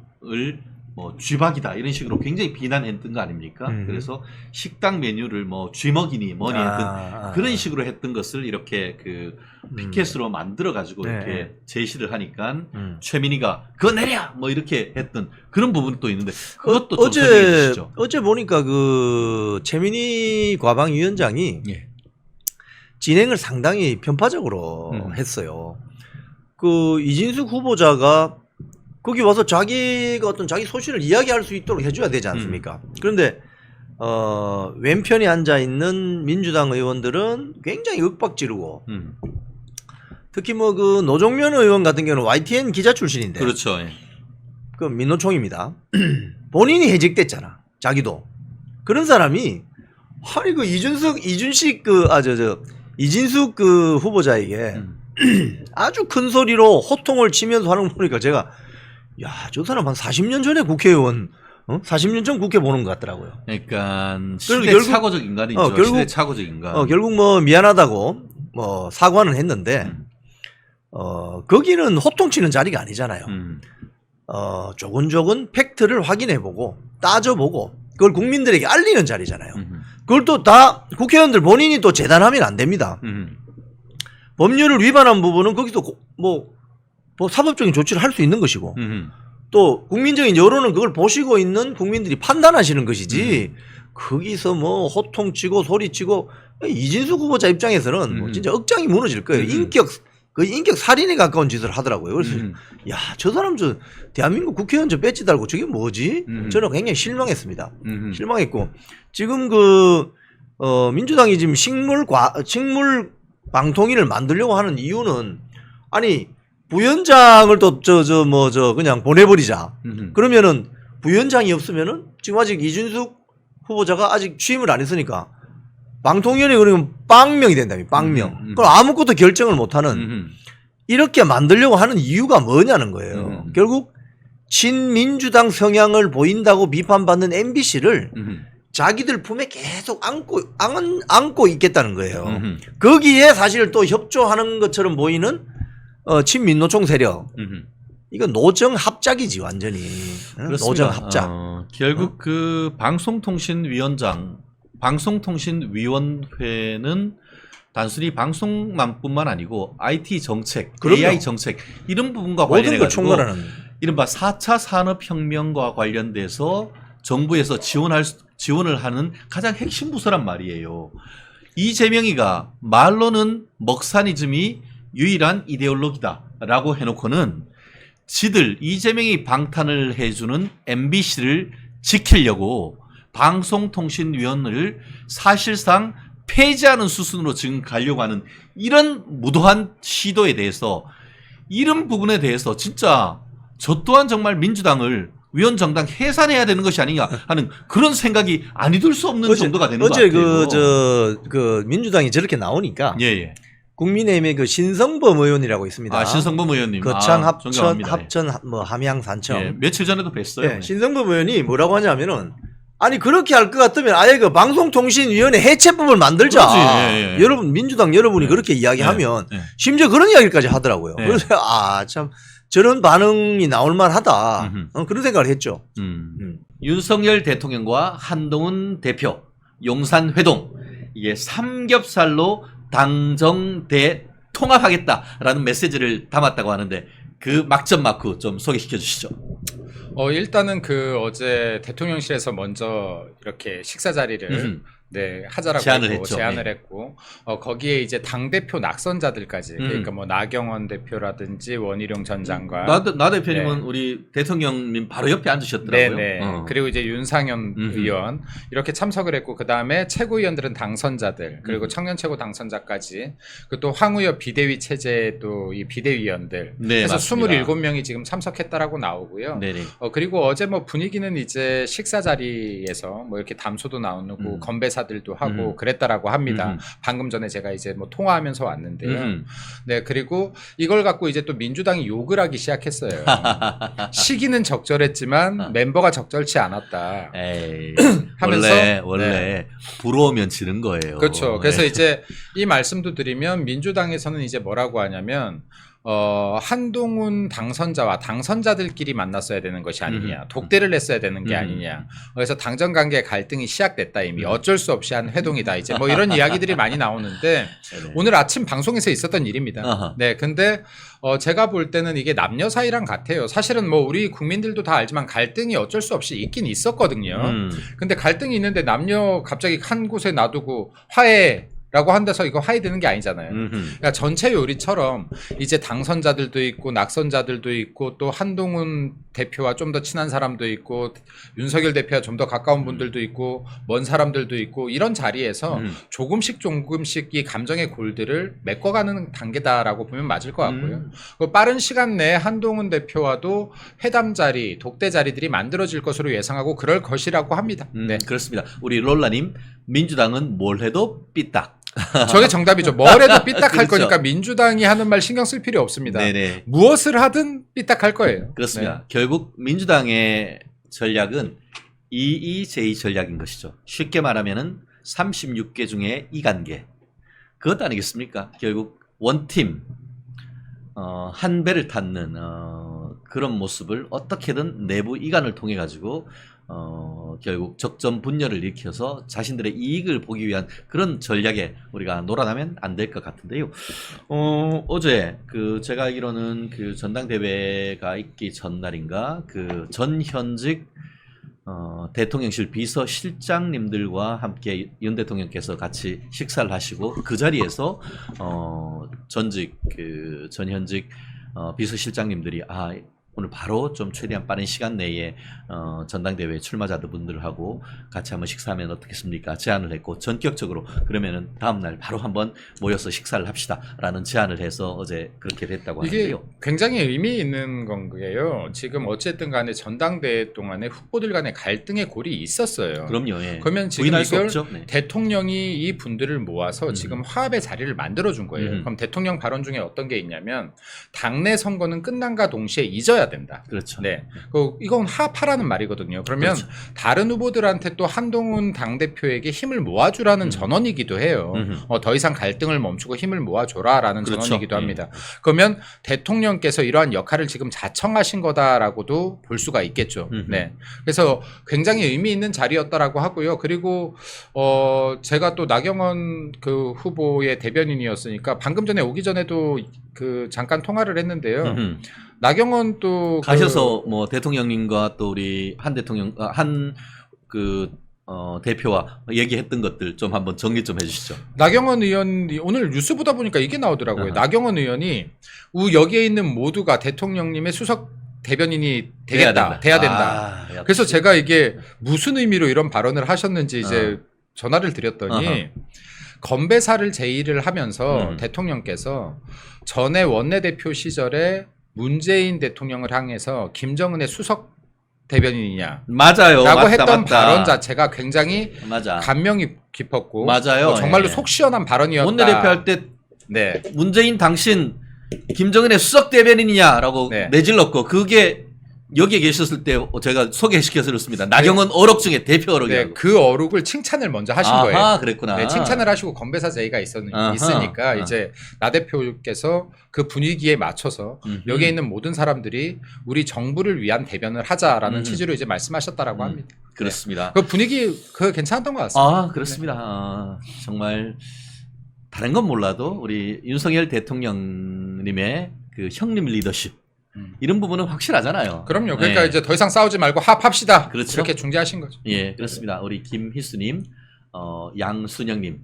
뭐 쥐박이다 이런 식으로 굉장히 비난했던 거 아닙니까? 그래서 식당 메뉴를 뭐 쥐먹이니 뭐니 했던 그런 식으로 했던 것을 이렇게 그 피켓으로 만들어 가지고 네. 이렇게 제시를 하니까 최민희가 그거 내려 뭐 이렇게 했던 그런 부분도 있는데 그것도 좀 설명해 주시죠. 어제 보니까 그 최민희 과방위원장이 예. 진행을 상당히 편파적으로 했어요. 그 이진숙 후보자가 거기 와서 자기가 어떤 자기 소신을 이야기할 수 있도록 해줘야 되지 않습니까? 그런데 왼편에 앉아 있는 민주당 의원들은 굉장히 윽박 지르고 특히 뭐 그 노종면 의원 같은 경우는 YTN 기자 출신인데 그렇죠. 예. 그 민노총입니다. 본인이 해직됐잖아. 자기도 그런 사람이 아니 그 이준식 이진숙 그 후보자에게 아주 큰 소리로 호통을 치면서 하는 거 보니까 제가 야, 저 사람 한 40년 전에 국회의원, 40년 전 국회 보는 것 같더라고요. 그러니까 시대착오적 인간이죠. 결국, 시대착오적 인간. 결국 뭐 미안하다고 뭐 사과는 했는데 거기는 호통치는 자리가 아니잖아요. 조근조근 팩트를 확인해보고 따져보고 그걸 국민들에게 알리는 자리잖아요. 그걸 또 다 국회의원들 본인이 또 재단하면 안 됩니다. 법률을 위반한 부분은 거기서 뭐 사법적인 조치를 할 수 있는 것이고 또 국민적인 여론은 그걸 보시고 있는 국민들이 판단하시는 것이지 거기서 뭐 호통치고 소리치고 이진숙 후보자 입장에서는 뭐 진짜 억장이 무너질 거예요. 인격 살인에 가까운 짓을 하더라고요. 그래서 야, 저 사람 저 대한민국 국회의원 저 배지 달고 저게 뭐지? 저는 굉장히 실망했습니다. 실망했고 지금 민주당이 지금 식물 방통위를 만들려고 하는 이유는 아니 부위원장을 또 그냥 보내버리자. 그러면은 부위원장이 없으면은 지금 아직 이준숙 후보자가 아직 취임을 안 했으니까 방통위원회 그러면 빵명이 된다며 빵명. 그럼 아무것도 결정을 못하는 이렇게 만들려고 하는 이유가 뭐냐는 거예요. 결국 친민주당 성향을 보인다고 비판받는 MBC를 자기들 품에 계속 안고 있겠다는 거예요. 거기에 사실 또 협조하는 것처럼 보이는 친민노총 세력. 이건 노정 합작이지 완전히. 노정 합작. 결국 그 방송통신위원회는 단순히 방송망뿐만 아니고 IT 정책, 그럼요. AI 정책 이런 부분과 모든 걸 관련해가지고 총괄하는. 이른바 4차 산업혁명과 관련돼서 정부에서 지원을 하는 가장 핵심 부서란 말이에요. 이재명이가 말로는 먹사니즘이 유일한 이데올로기다라고 해놓고는 이재명이 방탄을 해주는 MBC를 지키려고 방송통신위원회를 사실상 폐지하는 수순으로 지금 가려고 하는 이런 무도한 시도에 대해서 이런 부분에 대해서 진짜 저 또한 정말 민주당을 위원정당 해산해야 되는 것이 아니냐 하는 그런 생각이 아니 들 수 없는 정도가 되는 것 같아요. 어제 민주당이 저렇게 나오니까 예. 국민의힘의 신성범 의원이라고 있습니다. 신성범 의원님. 거창 존경합니다. 합천 함양 산청. 예, 며칠 전에도 뵀어요. 네, 신성범 의원이 뭐라고 하냐면은 아니 그렇게 할 것 같으면 아예 그 방송통신위원회 해체법을 만들자. 그렇지, 여러분 민주당 여러분이 그렇게 이야기하면 심지어 그런 이야기까지 하더라고요. 그래서 참 저런 반응이 나올 만하다. 그런 생각을 했죠. 윤석열 대통령과 한동훈 대표 용산회동 이게 삼겹살로 당정대 통합하겠다라는 메시지를 담았다고 하는데 그 막전 마크 좀 소개시켜 주시죠. 일단은 어제 대통령실에서 먼저 이렇게 식사 자리를 하자라고 제안을 했고 거기에 이제 당대표 낙선자들까지 그러니까 뭐 나경원 대표라든지 원희룡 전 장관 나 대표님은 우리 대통령님 바로 옆에 앉으셨더라고요. 그리고 이제 윤상현 의원 이렇게 참석을 했고 그다음에 최고위원들은 당선자들 그리고 청년 최고 당선자까지 그 또 황우엽 비대위 체제 또 이 비대위원들 해서 맞습니다. 27명이 지금 참석했다라고 나오고요. 네네. 그리고 어제 뭐 분위기는 이제 식사 자리에서 뭐 이렇게 담소도 나누고 건배사들도 하고 그랬다라고 합니다. 방금 전에 제가 이제 뭐 통화하면서 왔는데요. 네, 그리고 이걸 갖고 이제 또 민주당이 욕을 하기 시작했어요. 시기는 적절했지만 멤버가 적절치 않았다. 에이, 하면서 원래 부러우면 지는 거예요. 그렇죠. 그래서 이제 이 말씀도 드리면 민주당에서는 이제 뭐라고 하냐면 한동훈 당선자와 당선자들끼리 만났어야 되는 것이 아니냐. 독대를 했어야 되는 게 아니냐. 그래서 당정 관계 갈등이 시작됐다 이미. 어쩔 수 없이 한 회동이다. 이제 뭐 이런 이야기들이 많이 나오는데 오늘 아침 방송에서 있었던 일입니다. 네, 근데 제가 볼 때는 이게 남녀 사이랑 같아요. 사실은 뭐 우리 국민들도 다 알지만 갈등이 어쩔 수 없이 있긴 있었거든요. 근데 갈등이 있는데 남녀 갑자기 한 곳에 놔두고 화해라고 한다서 이거 화해되는 게 아니잖아요. 그러니까 전체 요리처럼 이제 당선자들도 있고 낙선자들도 있고 또 한동훈 대표와 좀 더 친한 사람도 있고 윤석열 대표와 좀 더 가까운 분들도 있고 먼 사람들도 있고 이런 자리에서 조금씩 이 감정의 골들을 메꿔가는 단계다라고 보면 맞을 것 같고요. 빠른 시간 내에 한동훈 대표와도 회담 자리, 독대 자리들이 만들어질 것으로 예상하고 그럴 것이라고 합니다. 네, 그렇습니다. 우리 롤라님 민주당은 뭘 해도 삐딱. 저게 정답이죠. 뭘 해도 삐딱할 그렇죠. 거니까 민주당이 하는 말 신경 쓸 필요 없습니다. 네네. 무엇을 하든 삐딱할 거예요. 그렇습니다. 결국 민주당의 전략은 EEJ 전략인 것이죠. 쉽게 말하면은 36개 중에 2관계. 그것 아니겠습니까? 결국 원팀 한 배를 탔는 그런 모습을 어떻게든 내부 이간을 통해 가지고 결국 적점 분열을 일으켜서 자신들의 이익을 보기 위한 그런 전략에 우리가 놀아나면 안 될 것 같은데요. 어제 그 제가 알기로는 그 전당대회가 있기 전날인가 그 전현직 대통령실 비서실장님들과 함께 윤 대통령께서 같이 식사를 하시고 그 자리에서 전현직 비서실장님들이 오늘 바로 좀 최대한 빠른 시간 내에 전당대회 출마자분들하고 같이 한번 식사하면 어떻겠습니까? 제안을 했고 전격적으로 그러면은 다음날 바로 한번 모여서 식사를 합시다라는 제안을 해서 어제 그렇게 됐다고 이게 하는데요. 굉장히 의미 있는 건게요. 지금 어쨌든 간에 전당대회 동안에 후보들 간의 갈등의 골이 있었어요. 그럼요. 예. 그러면 지금 부인할 수 이걸 없죠. 네. 대통령이 이 분들을 모아서 지금 화합의 자리를 만들어 준 거예요. 그럼 대통령 발언 중에 어떤 게 있냐면 당내 선거는 끝난과 동시에 잊어야 된다. 그렇죠. 네, 이건 화합하라는 말이거든요. 그러면 그렇죠. 다른 후보들한테 또 한동훈 당대표에게 힘을 모아주라는 전언이기도 해요. 더 이상 갈등을 멈추고 힘을 모아줘라라는 그렇죠. 전언이기도 예. 합니다. 그러면 대통령께서 이러한 역할을 지금 자청하신 거다라고도 볼 수가 있겠죠. 네, 그래서 굉장히 의미 있는 자리였다라고 하고요. 그리고 제가 또 나경원 그 후보의 대변인이었으니까 방금 전에 오기 전에도 그 잠깐 통화를 했는데요. 나경원 또 가셔서 뭐 대통령님과 또 우리 한 대통령 대표와 얘기했던 것들 좀 한번 정리 좀 해주시죠. 나경원 의원이 오늘 뉴스 보다 보니까 이게 나오더라고요. 아하. 나경원 의원이 여기에 있는 모두가 대통령님의 수석 대변인이 되겠다, 돼야 된다. 역시. 그래서 제가 이게 무슨 의미로 이런 발언을 하셨는지 이제 전화를 드렸더니 건배사를 제의를 하면서 대통령께서 전에 원내대표 시절에 문재인 대통령을 향해서 김정은의 수석 대변인이냐 맞아요. 라고 맞다, 했던 맞다. 발언 자체가 굉장히 맞아. 감명이 깊었고 맞아요. 정말로 예. 속 시원한 발언이었다. 원내대표 할 때 네. 문재인 당신 김정은의 수석 대변인이냐라고 네. 내질렀고 그게 여기에 계셨을 때 제가 소개시켜드렸습니다. 나경원 어록 중에 대표 어록이라고. 네, 그 어록을 칭찬을 먼저 하신 아하, 거예요. 그랬구나. 네, 칭찬을 하시고 건배사 제의가 아하. 있으니까 이제 나 대표께서 그 분위기에 맞춰서 여기에 있는 모든 사람들이 우리 정부를 위한 대변을 하자라는 취지로 이제 말씀하셨다라고 합니다. 그렇습니다. 그 분위기 괜찮았던 것 같습니다. 그렇습니다. 정말 다른 건 몰라도 우리 윤석열 대통령님의 그 형님 리더십 이런 부분은 확실하잖아요. 그럼요. 그러니까 네. 이제 더 이상 싸우지 말고 합시다. 그렇죠. 이렇게 중재하신 거죠. 예, 그렇습니다. 우리 김희수님, 양순영님,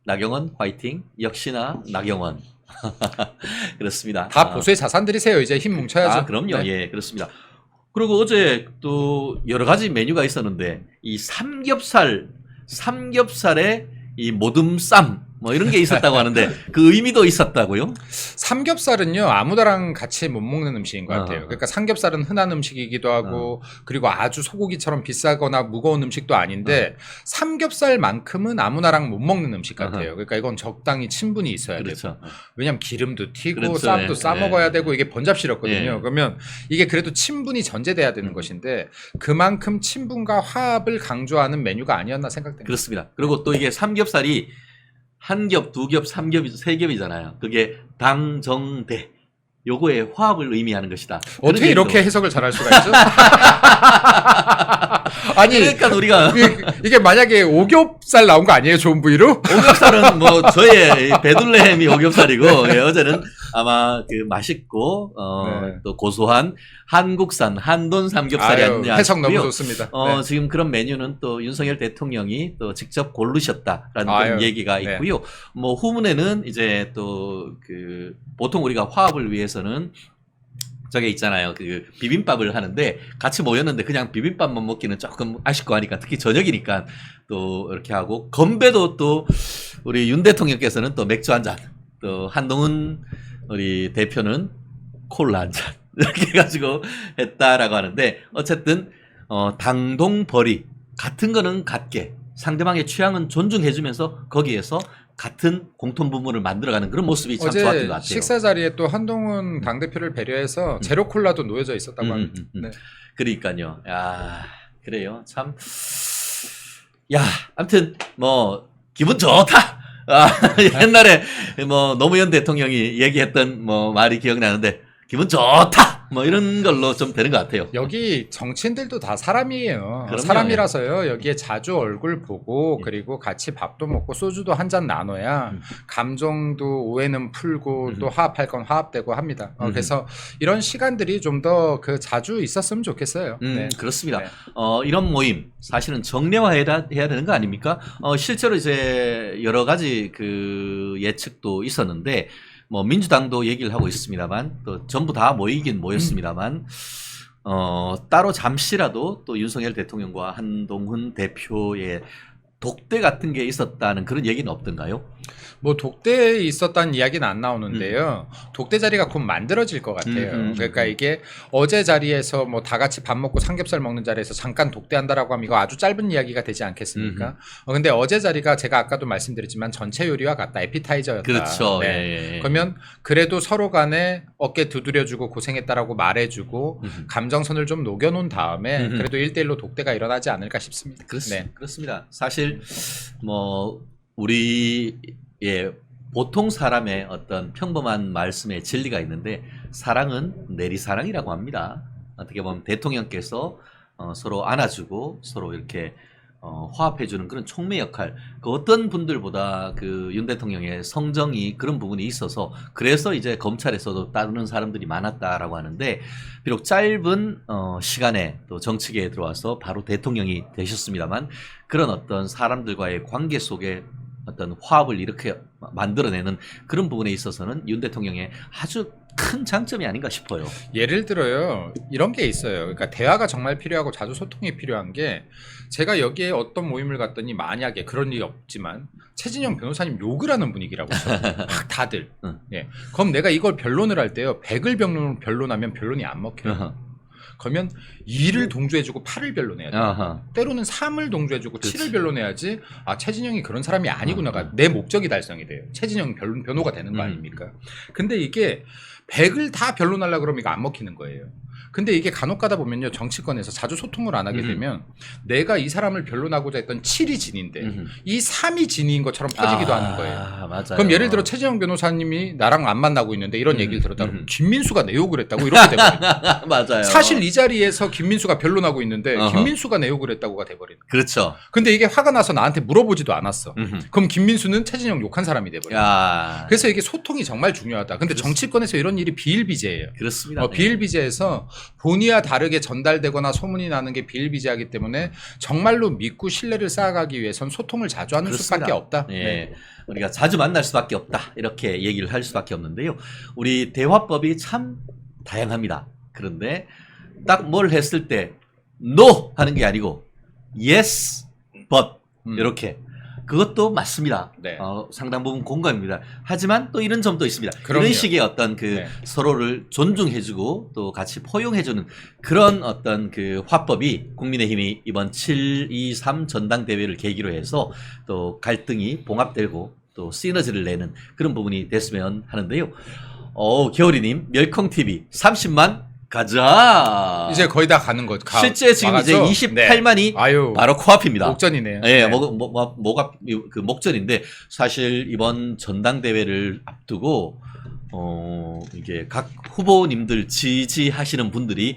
나경원 화이팅. 역시나 나경원. 그렇습니다. 다 보수의 자산들이세요. 이제 힘 뭉쳐야죠. 그럼요. 네. 예, 그렇습니다. 그리고 어제 또 여러 가지 메뉴가 있었는데 이 삼겹살에 이 모듬쌈 뭐 이런 게 있었다고 하는데 그 의미도 있었다고요? 삼겹살은요 아무나랑 같이 못 먹는 음식인 것 같아요. 그러니까 삼겹살은 흔한 음식이기도 하고 그리고 아주 소고기처럼 비싸거나 무거운 음식도 아닌데 삼겹살만큼은 아무나랑 못 먹는 음식 같아요. 그러니까 이건 적당히 친분이 있어야 그렇죠. 되고 왜냐면 기름도 튀고 그렇죠. 쌈도 예. 싸 먹어야 예. 되고 이게 번잡스럽거든요. 예. 그러면 이게 그래도 친분이 전제돼야 되는 것인데 그만큼 친분과 화합을 강조하는 메뉴가 아니었나 생각됩니다. 그렇습니다. 그리고 또 이게 삼겹살이 한 겹, 두 겹, 3겹, 3겹이잖아요. 그게 당정대. 요거의 화합을 의미하는 것이다. 어떻게 그런 이렇게 얘기도. 해석을 잘할 수가 있죠? 아니 그러니까 우리가 이게 만약에 오겹살 나온 거 아니에요? 좋은 부위로? 오겹살은 뭐 저의 베들레헴이 오겹살이고 예, 어제는 아마 그 맛있고 네. 또 고소한 한국산 한돈 삼겹살이 아유, 아니냐 해석 너무 싶고요. 좋습니다. 지금 그런 메뉴는 또 윤석열 대통령이 또 직접 고르셨다라는 아유, 그런 얘기가 네. 있고요. 뭐 후문에는 이제 또 그 보통 우리가 화합을 위해서는 저게 있잖아요. 그 비빔밥을 하는데 같이 모였는데 그냥 비빔밥만 먹기는 조금 아쉽고 하니까 특히 저녁이니까 또 이렇게 하고 건배도 또 우리 윤 대통령께서는 또 맥주 한 잔, 또 한동훈 우리 대표는 콜라 한 잔 이렇게 해가지고 했다라고 하는데 어쨌든 당동벌이 같은 거는 같게 상대방의 취향은 존중해주면서 거기에서 같은 공통 부분을 만들어가는 그런 모습이 참 좋았던 것 어제 같아요. 식사 자리에 또 한동훈 당대표를 배려해서 제로 콜라도 놓여져 있었다고 합니다. 네. 그러니까요. 야, 그래요. 참. 야, 아무튼 뭐 기분 좋다. 옛날에 뭐 노무현 대통령이 얘기했던 뭐 말이 기억나는데 기분 좋다. 뭐 이런 걸로 좀 되는 것 같아요. 여기 정치인들도 다 사람이에요. 그럼요. 사람이라서요. 여기에 자주 얼굴 보고 그리고 같이 밥도 먹고 소주도 한 잔 나눠야 감정도 오해는 풀고 또 화합할 건 화합되고 합니다. 그래서 이런 시간들이 좀 더 그 자주 있었으면 좋겠어요. 네. 그렇습니다. 네. 이런 모임 사실은 정례화해야 되는 거 아닙니까? 실제로 이제 여러 가지 그 예측도 있었는데 뭐 민주당도 얘기를 하고 있습니다만 또 전부 다 모이긴 모였습니다만 따로 잠시라도 또 윤석열 대통령과 한동훈 대표의 독대 같은 게 있었다는 그런 얘기는 없던가요? 뭐 독대에 있었다는 이야기는 안 나오는데요. 독대 자리가 곧 만들어질 것 같아요. 그러니까 이게 어제 자리에서 뭐 다 같이 밥 먹고 삼겹살 먹는 자리에서 잠깐 독대한다라고 하면 이거 아주 짧은 이야기가 되지 않겠습니까? 근데 어제 자리가 제가 아까도 말씀드렸지만 전체 요리와 같다. 에피타이저였다. 그렇죠. 네. 예. 그러면 그래도 서로 간에 어깨 두드려주고 고생했다라고 말해주고 감정선을 좀 녹여놓은 다음에 그래도 1대1로 독대가 일어나지 않을까 싶습니다. 네. 그렇습니다. 사실 뭐 우리의 보통 사람의 어떤 평범한 말씀에 진리가 있는데 사랑은 내리사랑이라고 합니다. 어떻게 보면 대통령께서 서로 안아주고 서로 이렇게 화합해주는 그런 촉매 역할, 그 어떤 분들보다 그 윤 대통령의 성정이 그런 부분이 있어서 그래서 이제 검찰에서도 따르는 사람들이 많았다라고 하는데 비록 짧은 시간에 또 정치계에 들어와서 바로 대통령이 되셨습니다만 그런 어떤 사람들과의 관계 속에 어떤 화합을 이렇게 만들어내는 그런 부분에 있어서는 윤 대통령의 아주 큰 장점이 아닌가 싶어요. 예를 들어요. 이런 게 있어요. 그러니까 대화가 정말 필요하고 자주 소통이 필요한 게 제가 여기에 어떤 모임을 갔더니 만약에 그런 일이 없지만 최진영 변호사님 욕을 하는 분위기라고 있어요. 막 다들. 예. 그럼 내가 이걸 변론을 할 때요. 100을 변론하면 변론이 안 먹혀요. 그러면 2를 동조해주고 8을 변론해야 돼. 때로는 3을 동조해주고 7을 변론해야지 아 최진영이 그런 사람이 아니구나가 내 목적이 달성이 돼요. 최진영 변호가 되는 거 아닙니까? 근데 이게 100을 다 변론하려고 그러면 이거 안 먹히는 거예요. 근데 이게 간혹 가다 보면요. 정치권에서 자주 소통을 안 하게 되면 내가 이 사람을 변론하고자 했던 7이 진인데 이 3이 진인 것처럼 퍼지기도 하는 거예요. 맞아요. 그럼 예를 들어 최진영 변호사님이 나랑 안 만나고 있는데 이런 얘기를 들었다 그러면 김민수가 내 욕을 했다고 이렇게 돼버려요. 맞아요. 사실 이 자리에서 김민수가 변론하고 있는데 김민수가 내 욕을 했다고가 돼버리는 거예요. 그렇죠. 근데 이게 화가 나서 나한테 물어보지도 않았어. 그럼 김민수는 최진영 욕한 사람이 돼버려요. 그래서 이게 소통이 정말 중요하다. 근데 정치권에서 이런 일이 비일비재예요. 그렇습니다. 비일비재해서 본의와 다르게 전달되거나 소문이 나는 게 비일비재하기 때문에 정말로 믿고 신뢰를 쌓아가기 위해선 소통을 자주 하는 그렇습니다. 수밖에 없다. 예. 네. 우리가 자주 만날 수밖에 없다. 이렇게 얘기를 할 수밖에 없는데요. 우리 대화법이 참 다양합니다. 그런데 딱 뭘 했을 때 no 하는 게 아니고 yes, but 이렇게 그것도 맞습니다. 네. 상당 부분 공감입니다. 하지만 또 이런 점도 있습니다. 그럼요. 이런 식의 어떤 그 네. 서로를 존중해주고 또 같이 포용해주는 그런 어떤 그 화법이 국민의힘이 이번 7.23 전당대회를 계기로 해서 또 갈등이 봉합되고 또 시너지를 내는 그런 부분이 됐으면 하는데요. 겨울이님 멸콩TV 30만 가자. 이제 거의 다 가는 거. 실제 지금 이제 28만이 아유, 바로 코앞입니다. 목전이네요. 예, 네. 뭐가 그 목전인데 사실 이번 전당대회를 앞두고 이게 각 후보님들 지지하시는 분들이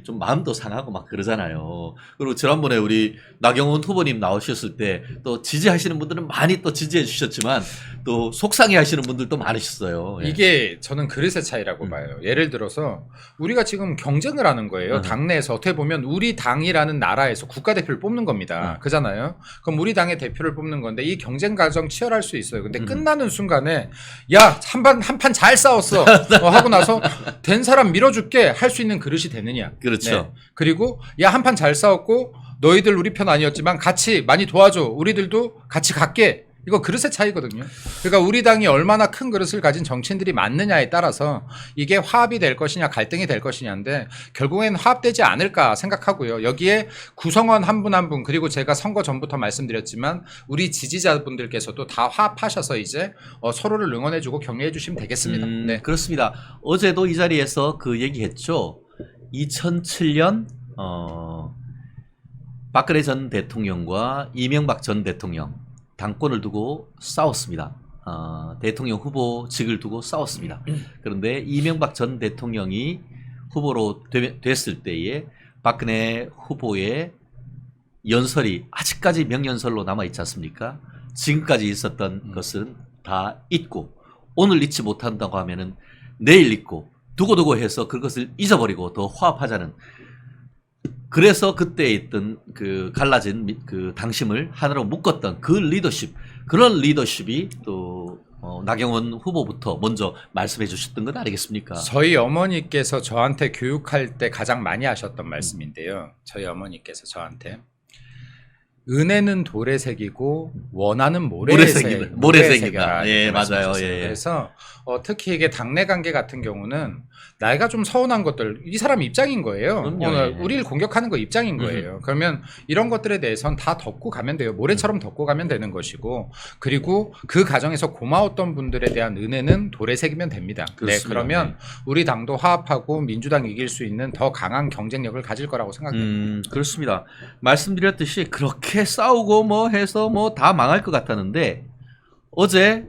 좀 마음도 상하고 막 그러잖아요. 그리고 지난번에 우리 나경원 후보님 나오셨을 때 또 지지하시는 분들은 많이 또 지지해 주셨지만 또 속상해 하시는 분들도 많으셨어요. 예. 이게 저는 그릇의 차이라고 봐요. 예를 들어서 우리가 지금 경쟁을 하는 거예요. 당내에서 어떻게 보면 우리 당이라는 나라에서 국가대표를 뽑는 겁니다. 그잖아요. 그럼 우리 당의 대표를 뽑는 건데 이 경쟁 과정 치열할 수 있어요. 근데 끝나는 순간에 야, 한 판 잘 싸웠어. 하고 나서 된 사람 밀어줄게 할 수 있는 그릇이 되느냐. 그렇죠. 네. 그리고 야, 한 판 잘 싸웠고 너희들 우리 편 아니었지만 같이 많이 도와줘. 우리들도 같이 갈게. 이거 그릇의 차이거든요. 그러니까 우리 당이 얼마나 큰 그릇을 가진 정치인들이 많느냐에 따라서 이게 화합이 될 것이냐 갈등이 될 것이냐인데 결국엔 화합되지 않을까 생각하고요. 여기에 구성원 한 분 한 분 그리고 제가 선거 전부터 말씀드렸지만 우리 지지자분들께서도 다 화합하셔서 이제 서로를 응원해주고 격려해주시면 되겠습니다. 네. 그렇습니다. 어제도 이 자리에서 그 얘기했죠. 2007년 박근혜 전 대통령과 이명박 전 대통령 당권을 두고 싸웠습니다. 대통령 후보직을 두고 싸웠습니다. 그런데 이명박 전 대통령이 후보로 됐을 때에 박근혜 후보의 연설이 아직까지 명연설로 남아있지 않습니까? 지금까지 있었던 것은 다 잊고 오늘 잊지 못한다고 하면은 내일 잊고 두고두고 해서 그것을 잊어버리고 더 화합하자는, 그래서 그때 있던 그 갈라진 그 당심을 하나로 묶었던 그 리더십, 그런 리더십이 또 나경원 후보부터 먼저 말씀해 주셨던 건 아니겠습니까? 저희 어머니께서 저한테 교육할 때 가장 많이 하셨던 말씀인데요. 저희 어머니께서 저한테 은혜는 돌에 새기고 원하는 모래에 새겨라. 예, 이렇게 맞아요. 말씀하셨어요. 예. 그래서 특히 이게 당내 관계 같은 경우는 나이가 좀 서운한 것들, 이 사람 입장인 거예요. 그럼요. 예. 우리를 공격하는 거 입장인 거예요. 그러면 이런 것들에 대해서는 다 덮고 가면 돼요. 모래처럼 덮고 가면 되는 것이고, 그리고 그 과정에서 고마웠던 분들에 대한 은혜는 돌에 새기면 됩니다. 네, 그렇습니다. 그러면 우리 당도 화합하고 민주당 이길 수 있는 더 강한 경쟁력을 가질 거라고 생각합니다. 그렇습니다. 말씀드렸듯이 그렇게 싸우고 뭐 해서 뭐 다 망할 것 같았는데 어제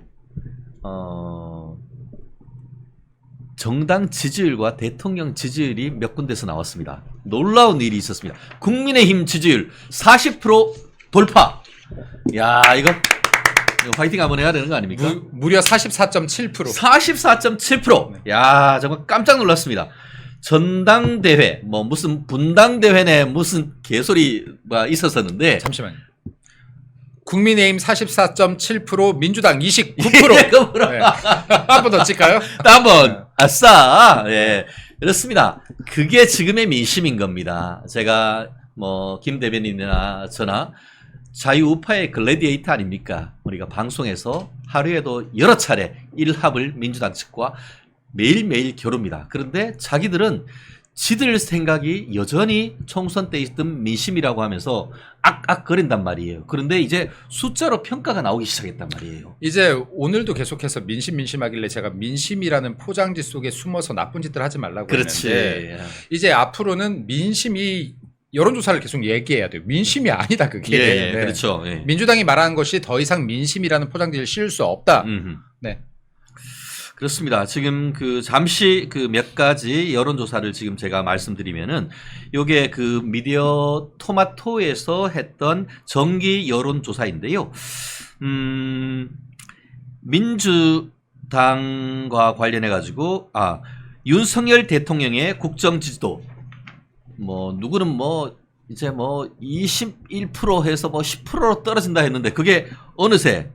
정당 지지율과 대통령 지지율이 몇 군데서 나왔습니다. 놀라운 일이 있었습니다. 국민의힘 지지율 40% 돌파. 야, 이거 화이팅 한번 해야 되는 거 아닙니까? 무려 44.7%. 44.7%. 야, 정말 깜짝 놀랐습니다. 전당대회, 뭐 무슨 분당대회 내 무슨 개소리가 있었었는데. 잠시만요. 국민의힘 44.7%, 민주당 29%. 네. 한 번 더 칠까요? 한번 아싸. 예, 그렇습니다. 그게 지금의 민심인 겁니다. 제가 뭐 김 대변인이나 저나 자유우파의 글래디에이터 아닙니까? 우리가 방송에서 하루에도 여러 차례 일합을 민주당 측과 매일매일 겨룹니다. 그런데 자기들은 지들 생각이 여전히 총선 때 있던 민심이라고 하면서 악악거린단 말이에요. 그런데 이제 숫자로 평가가 나오기 시작했단 말이에요. 이제 오늘도 계속해서 민심하길래 제가 민심이라는 포장지 속에 숨어서 나쁜 짓들 하지 말라고 그렇지. 했는데, 이제 앞으로는 민심이 여론조사를 계속 얘기해야 돼요. 민심이 아니다 그게. 예, 네. 그렇죠. 예. 민주당이 말하는 것이 더 이상 민심이라는 포장지를 씌울 수 없다. 네. 그렇습니다. 지금 그 잠시 그 몇 가지 여론조사를 지금 제가 말씀드리면은 요게 그 미디어 토마토에서 했던 정기 여론조사인데요. 민주당과 관련해 가지고 윤석열 대통령의 국정 지지도 뭐 누구는 뭐 이제 뭐 21% 해서 뭐 10%로 떨어진다 했는데 그게 어느새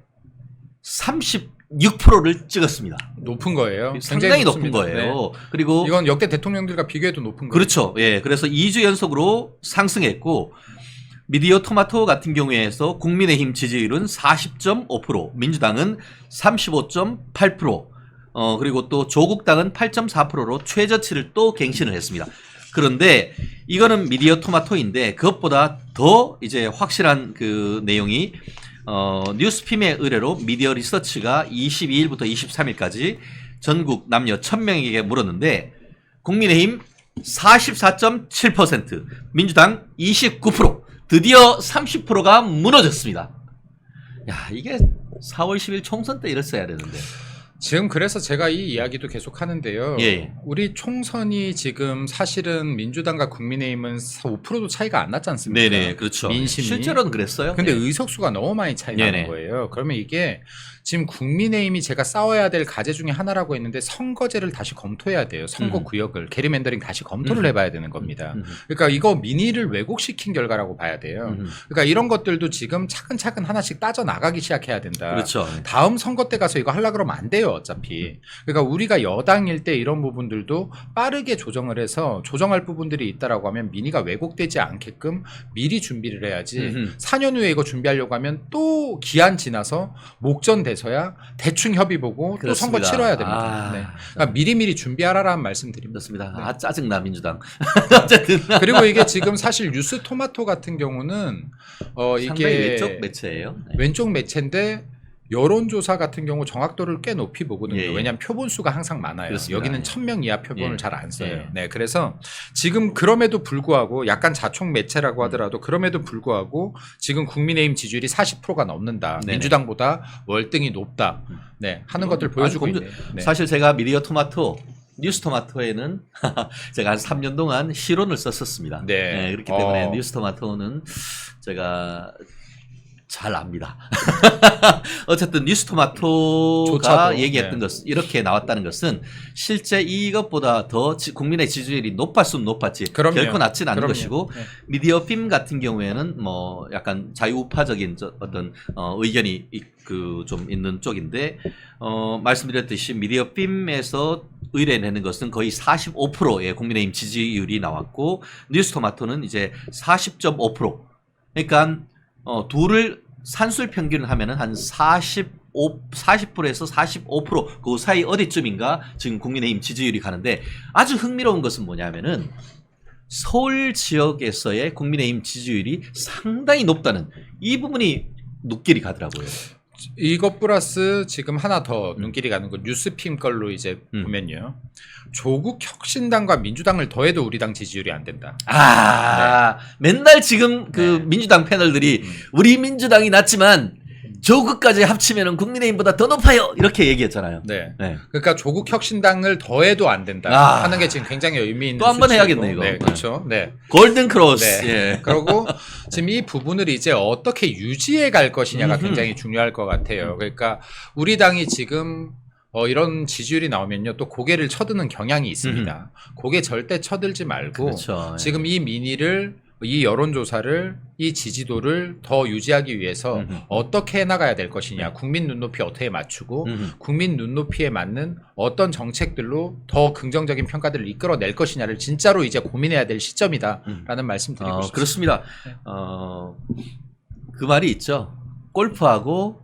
36%를 찍었습니다. 높은 거예요. 상당히 높은 높습니다. 거예요. 네. 그리고 이건 역대 대통령들과 비교해도 높은 거예요. 그렇죠. 예. 그래서 2주 연속으로 상승했고 미디어 토마토 같은 경우에서 국민의힘 지지율은 40.5%, 민주당은 35.8%, 그리고 또 조국당은 8.4%로 최저치를 또 갱신을 했습니다. 그런데 이거는 미디어 토마토인데 그것보다 더 이제 확실한 그 내용이 뉴스핌의 의뢰로 미디어 리서치가 22일부터 23일까지 전국 남녀 1000명에게 물었는데 국민의힘 44.7%, 민주당 29%, 드디어 30%가 무너졌습니다. 야, 이게 4월 10일 총선 때 이랬어야 되는데. 지금 그래서 제가 이 이야기도 계속 하는데요. 예. 우리 총선이 지금 사실은 민주당과 국민의힘은 5%도 차이가 안 났지 않습니까? 네네, 그렇죠. 민심이. 실제로는 그랬어요. 근데 네. 의석수가 너무 많이 차이 나는 네네. 거예요. 그러면 이게 지금 국민의힘이 제가 싸워야 될 과제 중에 하나라고 했는데 선거제를 다시 검토해야 돼요. 선거 구역을 게리맨더링 다시 검토를 해봐야 되는 겁니다. 그러니까 이거 민의를 왜곡시킨 결과라고 봐야 돼요. 그러니까 이런 것들도 지금 차근차근 하나씩 따져 나가기 시작해야 된다. 그렇죠. 다음 선거 때 가서 이거 하려 그러면 안 돼요, 어차피. 그러니까 우리가 여당일 때 이런 부분들도 빠르게 조정을 해서 조정할 부분들이 있다라고 하면 민의가 왜곡되지 않게끔 미리 준비를 해야지. 4년 후에 이거 준비하려고 하면 또 기한 지나서 목전돼서야 대충 협의 보고 또 선거 그렇습니다. 치러야 됩니다. 네. 그러니까 미리미리 준비하라라는 말씀드립니다. 그렇습니다. 짜증나 민주당. 어쨌든 그리고 이게 지금 사실 뉴스 토마토 같은 경우는 상당히 이게 왼쪽 매체예요. 네. 왼쪽 매체인데 여론조사 같은 경우 정확도를 꽤 높이 보거든요. 예, 예. 왜냐하면 표본수가 항상 많아요. 그렇습니다. 여기는 예. 1000명 이하 표본을 예. 잘 안 써요. 예. 네, 그래서 지금 그럼에도 불구하고 약간 자총 매체라고 하더라도 그럼에도 불구하고 지금 국민의힘 지지율이 40%가 넘는다. 네네. 민주당보다 월등히 높다. 네, 하는 것들 보여주고 있네요. 네. 사실 제가 미디어 토마토 뉴스토마토에는 제가 한 3년 동안 실론을 썼었습니다. 네. 그렇기 때문에 뉴스토마토는 제가 잘 압니다. 어쨌든 뉴스토마토가 조차도, 얘기했던 것은 이렇게 나왔다는 것은 실제 이것보다 더 국민의 지지율이 높았으면 높았지 그럼요. 결코 낮진 않은 그럼요. 것이고 네. 미디어핌 같은 경우에는 뭐 약간 자유우파적인 어떤 의견이 좀 있는 쪽인데 말씀드렸듯이 미디어핌에서 의뢰내는 것은 거의 45%의 국민의힘 지지율이 나왔고 뉴스토마토는 이제 40.5%. 그러니까 둘을 산술 평균을 하면은 한 40%에서 45% 그 사이 어디쯤인가 지금 국민의힘 지지율이 가는데 아주 흥미로운 것은 뭐냐면은 서울 지역에서의 국민의힘 지지율이 상당히 높다는 이 부분이 눈길이 가더라고요. 이것 플러스 지금 하나 더 눈길이 가는 건 뉴스핌 걸로 이제 보면요. 조국 혁신당과 민주당을 더해도 우리 당 지지율이 안 된다. 맨날 지금 그 네. 민주당 패널들이 우리 민주당이 낮지만 조국까지 합치면 국민의힘보다 더 높아요. 이렇게 얘기했잖아요. 네. 네. 그러니까 조국 혁신당을 더해도 안 된다 하는 게 지금 굉장히 의미 있는 또 한 번 수치이고. 해야겠네, 이거. 네, 그렇죠. 네. 골든 크로스. 네. 예. 그리고 지금 이 부분을 이제 어떻게 유지해 갈 것이냐가 굉장히 중요할 것 같아요. 그러니까 우리 당이 지금 이런 지지율이 나오면요 또 고개를 쳐드는 경향이 있습니다. 고개 절대 쳐들지 말고 그렇죠. 지금 이 민의를 이 여론조사를 이 지지도를 더 유지하기 위해서 어떻게 해나가야 될 것이냐, 국민 눈높이 어떻게 맞추고 국민 눈높이에 맞는 어떤 정책들로 더 긍정적인 평가들을 이끌어낼 것이냐를 진짜로 이제 고민해야 될 시점이다라는 말씀드리고 싶습니다. 그렇습니다. 네. 그 말이 있죠. 골프하고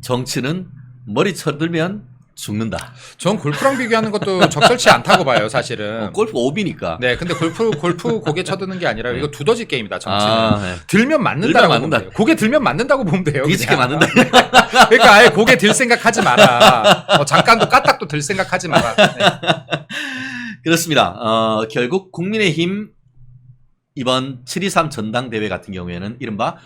정치는 머리 쳐들면 죽는다. 전 골프랑 비교하는 것도 적절치 않다고 봐요, 사실은. 골프 오비니까. 네, 근데 골프 고개 쳐드는 게 아니라 이거 두더지 게임이다, 정치는. 네. 들면 맞는다라고 들면 보면 맞는다. 돼요. 고개 들면 맞는다고 보면 돼요. 비슷하게 그냥. 맞는다. 그러니까 아예 고개 들 생각하지 마라. 잠깐도 까딱도 들 생각하지 마라. 네. 그렇습니다. 결국 국민의힘 이번 7.23 전당대회 같은 경우에는 이른바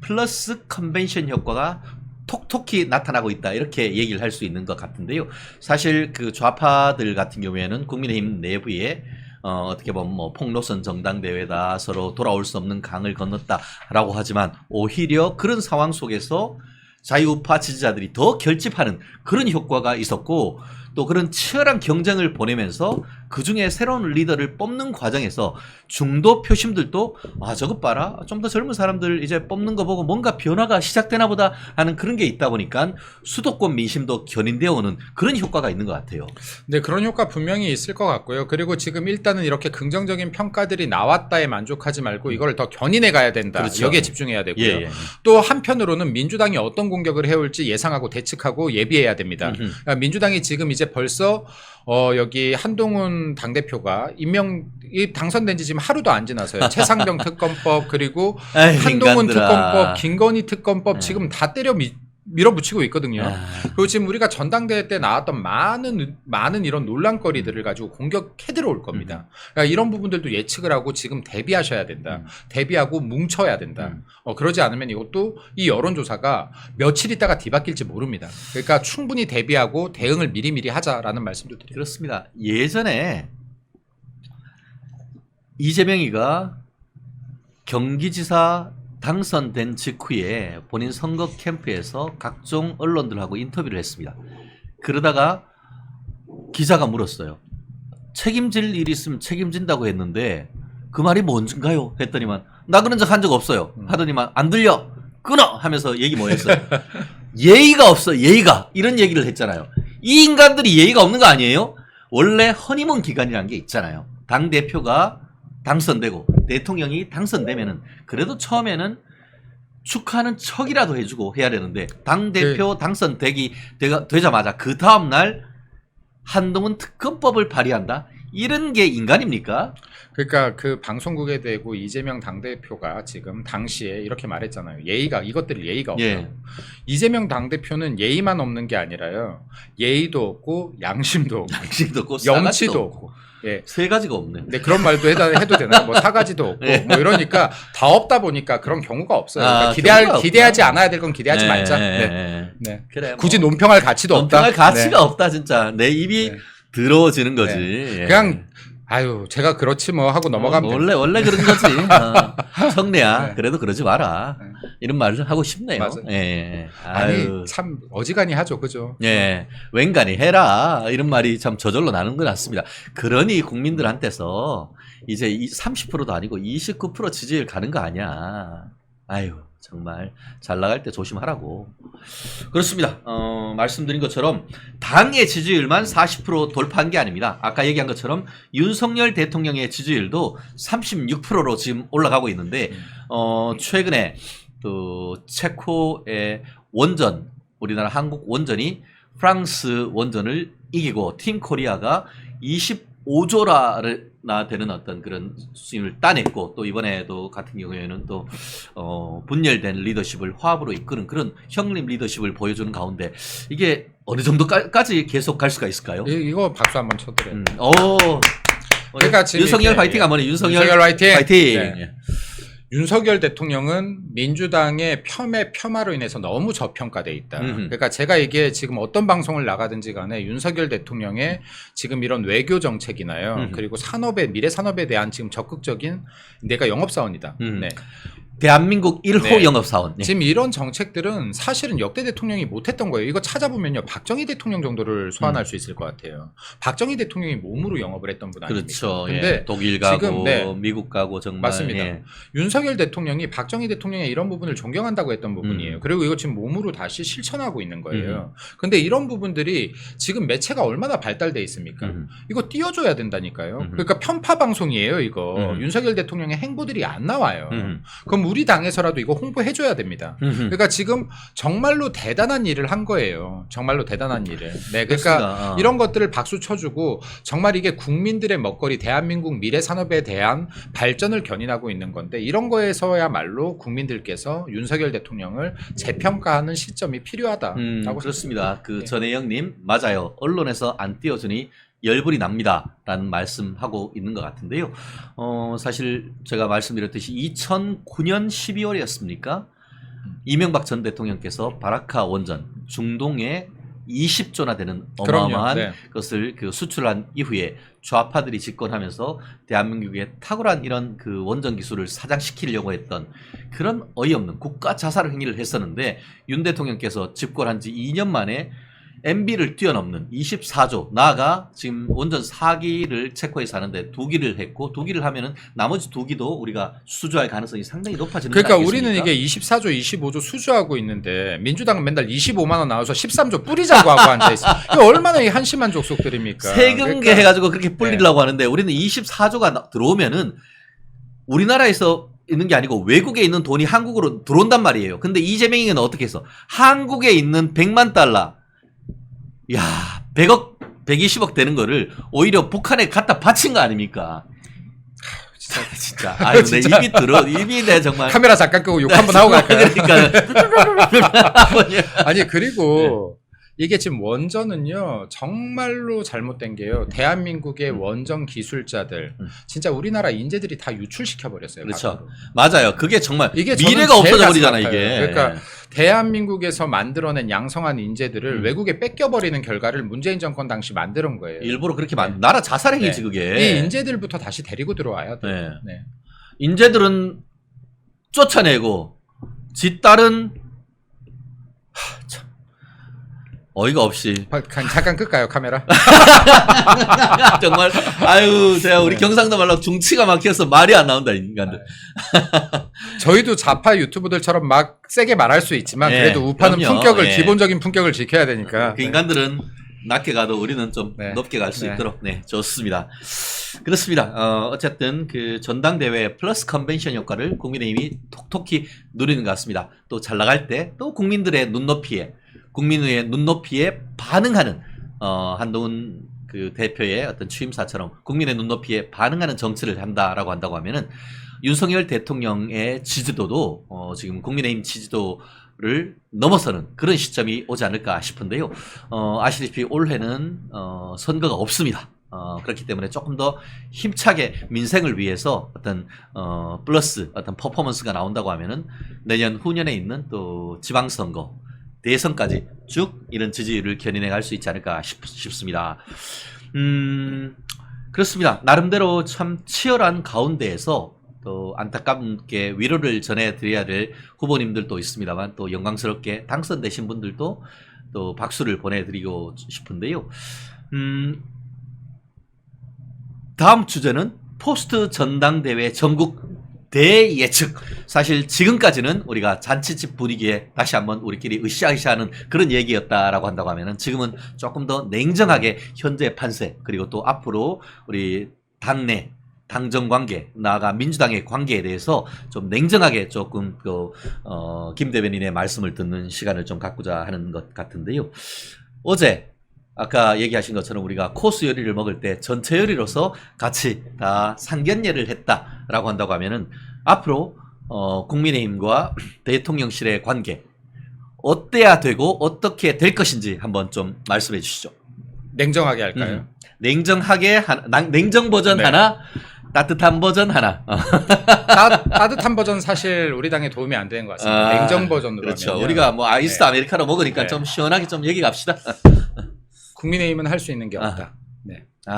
플러스 컨벤션 효과가 톡톡히 나타나고 있다 이렇게 얘기를 할 수 있는 것 같은데요. 사실 그 좌파들 같은 경우에는 국민의힘 내부에 어떻게 보면 뭐 폭로선 정당대회다 서로 돌아올 수 없는 강을 건넜다라고 하지만 오히려 그런 상황 속에서 자유우파 지지자들이 더 결집하는 그런 효과가 있었고 또 그런 치열한 경쟁을 보내면서 그중에 새로운 리더를 뽑는 과정에서 중도 표심들도 저것 봐라 좀 더 젊은 사람들 이제 뽑는 거 보고 뭔가 변화가 시작되나 보다 하는 그런 게 있다 보니까 수도권 민심도 견인되어 오는 그런 효과가 있는 것 같아요. 네, 그런 효과 분명히 있을 것 같고요. 그리고 지금 일단은 이렇게 긍정적인 평가들이 나왔다에 만족하지 말고 이걸 더 견인해 가야 된다. 그렇죠. 여기에 집중해야 되고요. 예. 또 한편으로는 민주당이 어떤 공격을 해올지 예상하고 대책하고 예비해야 됩니다. 그러니까 민주당이 지금 이제 벌써 여기 한동훈 당대표가 당선된 지 지금 하루도 안 지나서요. 최상병 특검법 그리고 한동훈 인간들아. 특검법, 김건희 특검법 지금 다 때려 밀어붙이고 있거든요. 그리고 지금 우리가 전당대회 때 나왔던 많은 이런 논란거리들을 가지고 공격해 들어올 겁니다. 그러니까 이런 부분들도 예측을 하고 지금 대비하셔야 된다. 대비하고 뭉쳐야 된다. 그러지 않으면 이것도 이 여론조사가 며칠 있다가 뒤바뀔지 모릅니다. 그러니까 충분히 대비하고 대응을 미리미리 하자라는 말씀도 드립니다. 그렇습니다. 예전에 이재명이가 경기지사 당선된 직후에 본인 선거 캠프에서 각종 언론들하고 인터뷰를 했습니다. 그러다가 기자가 물었어요. 책임질 일이 있으면 책임진다고 했는데 그 말이 뭔가요? 했더니만 나 그런 적 한 적 없어요. 하더니만 안 들려. 끊어! 하면서 얘기 뭐 했어요? 예의가 없어. 예의가. 이런 얘기를 했잖아요. 이 인간들이 예의가 없는 거 아니에요? 원래 허니문 기간이라는 게 있잖아요. 당대표가 당선되고 대통령이 당선되면은 그래도 처음에는 축하하는 척이라도 해주고 해야 되는데 당대표 되자마자 그 다음날 한동훈 특검법을 발의한다? 이런 게 인간입니까? 그러니까 그 방송국에 대고 이재명 당대표가 지금 당시에 이렇게 말했잖아요. 이것들이 예의가 없다. 예. 이재명 당대표는 예의만 없는 게 아니라요. 예의도 없고 양심도 없고 양심도 없고 영치도 싸가지도 없고. 예. 세 가지가 없네. 네, 그런 말도 해도 되나요? 뭐 사가지도 없고 뭐 이러니까 다 없다 보니까 그런 경우가 없어요. 그러니까 경우가 기대하지 없구나. 않아야 될 건 기대하지 말자. 네. 네. 그래. 굳이 논평할 가치도 없다. 논평할 가치가 없다 진짜. 내 입이 네. 더러워지는 거지. 네. 예. 그냥 아유 제가 그렇지 뭐 하고 넘어가면 원래 그런 거지. 성내야. 네. 그래도 그러지 마라. 네. 이런 말을 하고 싶네요. 맞아요. 예. 아니 아유. 참 어지간히 하죠, 그죠? 예, 웬간히 해라 이런 말이 참 저절로 나는 것 같습니다. 그러니 국민들한테서 이제 30%도 아니고 29% 지지율 가는 거 아니야. 아유 정말 잘 나갈 때 조심하라고. 그렇습니다. 말씀드린 것처럼 당의 지지율만 40% 돌파한 게 아닙니다. 아까 얘기한 것처럼 윤석열 대통령의 지지율도 36%로 지금 올라가고 있는데 최근에 그 체코의 원전, 우리나라 한국 원전이 프랑스 원전을 이기고 팀 코리아가 25조라나 되는 어떤 그런 수익을 따냈고, 또 이번에도 같은 경우에는 또 분열된 리더십을 화합으로 이끄는 그런 형님 리더십을 보여주는 가운데 이게 어느 정도까지 계속 갈 수가 있을까요? 이거 박수 한번 쳐드려요. 그러니까 지금 윤석열 파이팅 한번 해. 윤석열 화이팅! 파이팅! 네. 윤석열 대통령은 민주당의 폄하로 인해서 너무 저평가돼 있다. 그러니까 제가 이게 지금 어떤 방송을 나가든지 간에 윤석열 대통령의 지금 이런 외교 정책이나요. 그리고 미래 산업에 대한 지금 적극적인 내가 영업사원이다. 네. 대한민국 1호 네. 영업사원. 네. 지금 이런 정책들은 사실은 역대 대통령이 못했던 거예요. 이거 찾아보면요. 박정희 대통령 정도를 소환할 수 있을 것 같아요. 박정희 대통령이 몸으로 영업을 했던 분 아닙니까? 그렇죠. 근데 예. 독일 가고 지금, 네. 미국 가고 정말. 맞습니다. 예. 윤석열 대통령이 박정희 대통령의 이런 부분을 존경한다고 했던 부분이에요. 그리고 이거 지금 몸으로 다시 실천하고 있는 거예요. 근데 이런 부분들이 지금 매체가 얼마나 발달돼 있습니까? 이거 띄워줘야 된다니까요. 그러니까 편파 방송이에요, 이거. 윤석열 대통령의 행보들이 안 나와요. 그럼 우리 당에서라도 이거 홍보해줘야 됩니다. 그러니까 지금 정말로 대단한 일을 한 거예요. 정말로 대단한 일을. 네, 그러니까 그렇습니다. 이런 것들을 박수 쳐주고 정말 이게 국민들의 먹거리, 대한민국 미래 산업에 대한 발전을 견인하고 있는 건데 이런 거에서야말로 국민들께서 윤석열 대통령을 재평가하는 시점이 필요하다라고 그렇습니다. 그 네. 전혜영님 맞아요. 언론에서 안 띄워주니 열불이 납니다라는 말씀하고 있는 것 같은데요. 사실 제가 말씀드렸듯이 2009년 12월이었습니까? 이명박 전 대통령께서 바라카 원전 중동에 20조나 되는 어마어마한 네. 것을 그 수출한 이후에 좌파들이 집권하면서 대한민국의 탁월한 이런 그 원전 기술을 사장시키려고 했던 그런 어이없는 국가 자살 행위를 했었는데 윤 대통령께서 집권한 지 2년 만에 MB를 뛰어넘는 24조, 나아가 지금 원전 4기를 체코에서 하는데 2기를 했고 2기를 하면은 나머지 2기도 우리가 수주할 가능성이 상당히 높아지는 거 그러니까 아니겠습니까? 우리는 이게 24조, 25조 수주하고 있는데 민주당은 맨날 25만 원 나와서 13조 뿌리자고 하고 앉아있어. 이거 얼마나 이 한심한 족속들입니까? 세금계 그러니까, 해가지고 그렇게 뿌리려고 하는데 우리는 24조가 들어오면은 우리나라에서 있는 게 아니고 외국에 있는 돈이 한국으로 들어온단 말이에요. 근데 이재명이는 어떻게 했어? 한국에 있는 100만 달러, 야 100억, 120억 되는 거를 오히려 북한에 갖다 바친 거 아닙니까? 진짜. 아유, 내 진짜. 입이 내 정말. 카메라 잠깐 끄고 욕 한번 하고 갈까요? 그러니까. 아니 그리고 이게 지금 원전은요 정말로 잘못된 게요. 대한민국의 원전 기술자들 진짜 우리나라 인재들이 다 유출시켜 버렸어요. 그렇죠. 맞아요. 그게 정말 이게 저는 미래가 제일 없어져 버리잖아 가슴 아파요. 이게. 그러니까 대한민국에서 만들어낸 양성한 인재들을 외국에 뺏겨버리는 결과를 문재인 정권 당시 만드는 거예요. 일부러 그렇게 나라 자살행위지 네. 그게. 이 인재들부터 다시 데리고 들어와야 돼요. 네. 네. 인재들은 쫓아내고 지 딸은 참 어이가 없이 잠깐 끌까요 카메라? 정말 아유 제가 우리 경상도 말로 중치가 막혀서 말이 안 나온다 이 인간들. 저희도 좌파 유튜브들처럼 막 세게 말할 수 있지만 예, 그래도 우파는 그럼요. 품격을 예. 기본적인 품격을 지켜야 되니까. 그 인간들은 낮게 가도 우리는 좀 네. 높게 갈 수 네. 있도록 네 좋습니다. 그렇습니다. 어쨌든 그 전당대회 플러스 컨벤션 효과를 국민의힘이 톡톡히 누리는 것 같습니다. 또 잘 나갈 때 또 국민들의 눈높이에 반응하는 한동훈 그 대표의 어떤 취임사처럼 국민의 눈높이에 반응하는 정치를 한다라고 한다고 하면은 윤석열 대통령의 지지도도 지금 국민의힘 지지도를 넘어서는 그런 시점이 오지 않을까 싶은데요. 아시다시피 올해는 선거가 없습니다. 그렇기 때문에 조금 더 힘차게 민생을 위해서 어떤 플러스 어떤 퍼포먼스가 나온다고 하면은 내년 후년에 있는 또 지방선거 대선까지 쭉 이런 지지율을 견인해 갈 수 있지 않을까 싶습니다. 그렇습니다. 나름대로 참 치열한 가운데에서 또 안타깝게 위로를 전해드려야 될 후보님들도 있습니다만 또 영광스럽게 당선되신 분들도 또 박수를 보내드리고 싶은데요. 다음 주제는 포스트 전당대회 전국 대예측. 사실 지금까지는 우리가 잔치집 분위기에 다시 한번 우리끼리 으쌰으쌰하는 그런 얘기였다라고 한다고 하면은 지금은 조금 더 냉정하게 현재 판세 그리고 또 앞으로 우리 당내 당정 관계 나아가 민주당의 관계에 대해서 좀 냉정하게 조금 김 대변인의 말씀을 듣는 시간을 좀 갖고자 하는 것 같은데요. 어제 아까 얘기하신 것처럼 우리가 코스 요리를 먹을 때 전체 요리로서 같이 다 상견례를 했다라고 한다고 하면은 앞으로 국민의힘과 대통령실의 관계 어때야 되고 어떻게 될 것인지 한번 좀 말씀해 주시죠. 냉정하게 할까요? 냉정하게 냉정 버전 네. 하나, 따뜻한 버전 하나. 따뜻한 버전 사실 우리 당에 도움이 안 되는 것 같습니다. 냉정 버전으로 그렇죠. 하면요. 우리가 뭐 아이스 네. 아메리카노 먹으니까 네. 좀 시원하게 좀 얘기 갑시다. 국민의힘은 할 수 있는 게 없다. 네. 아,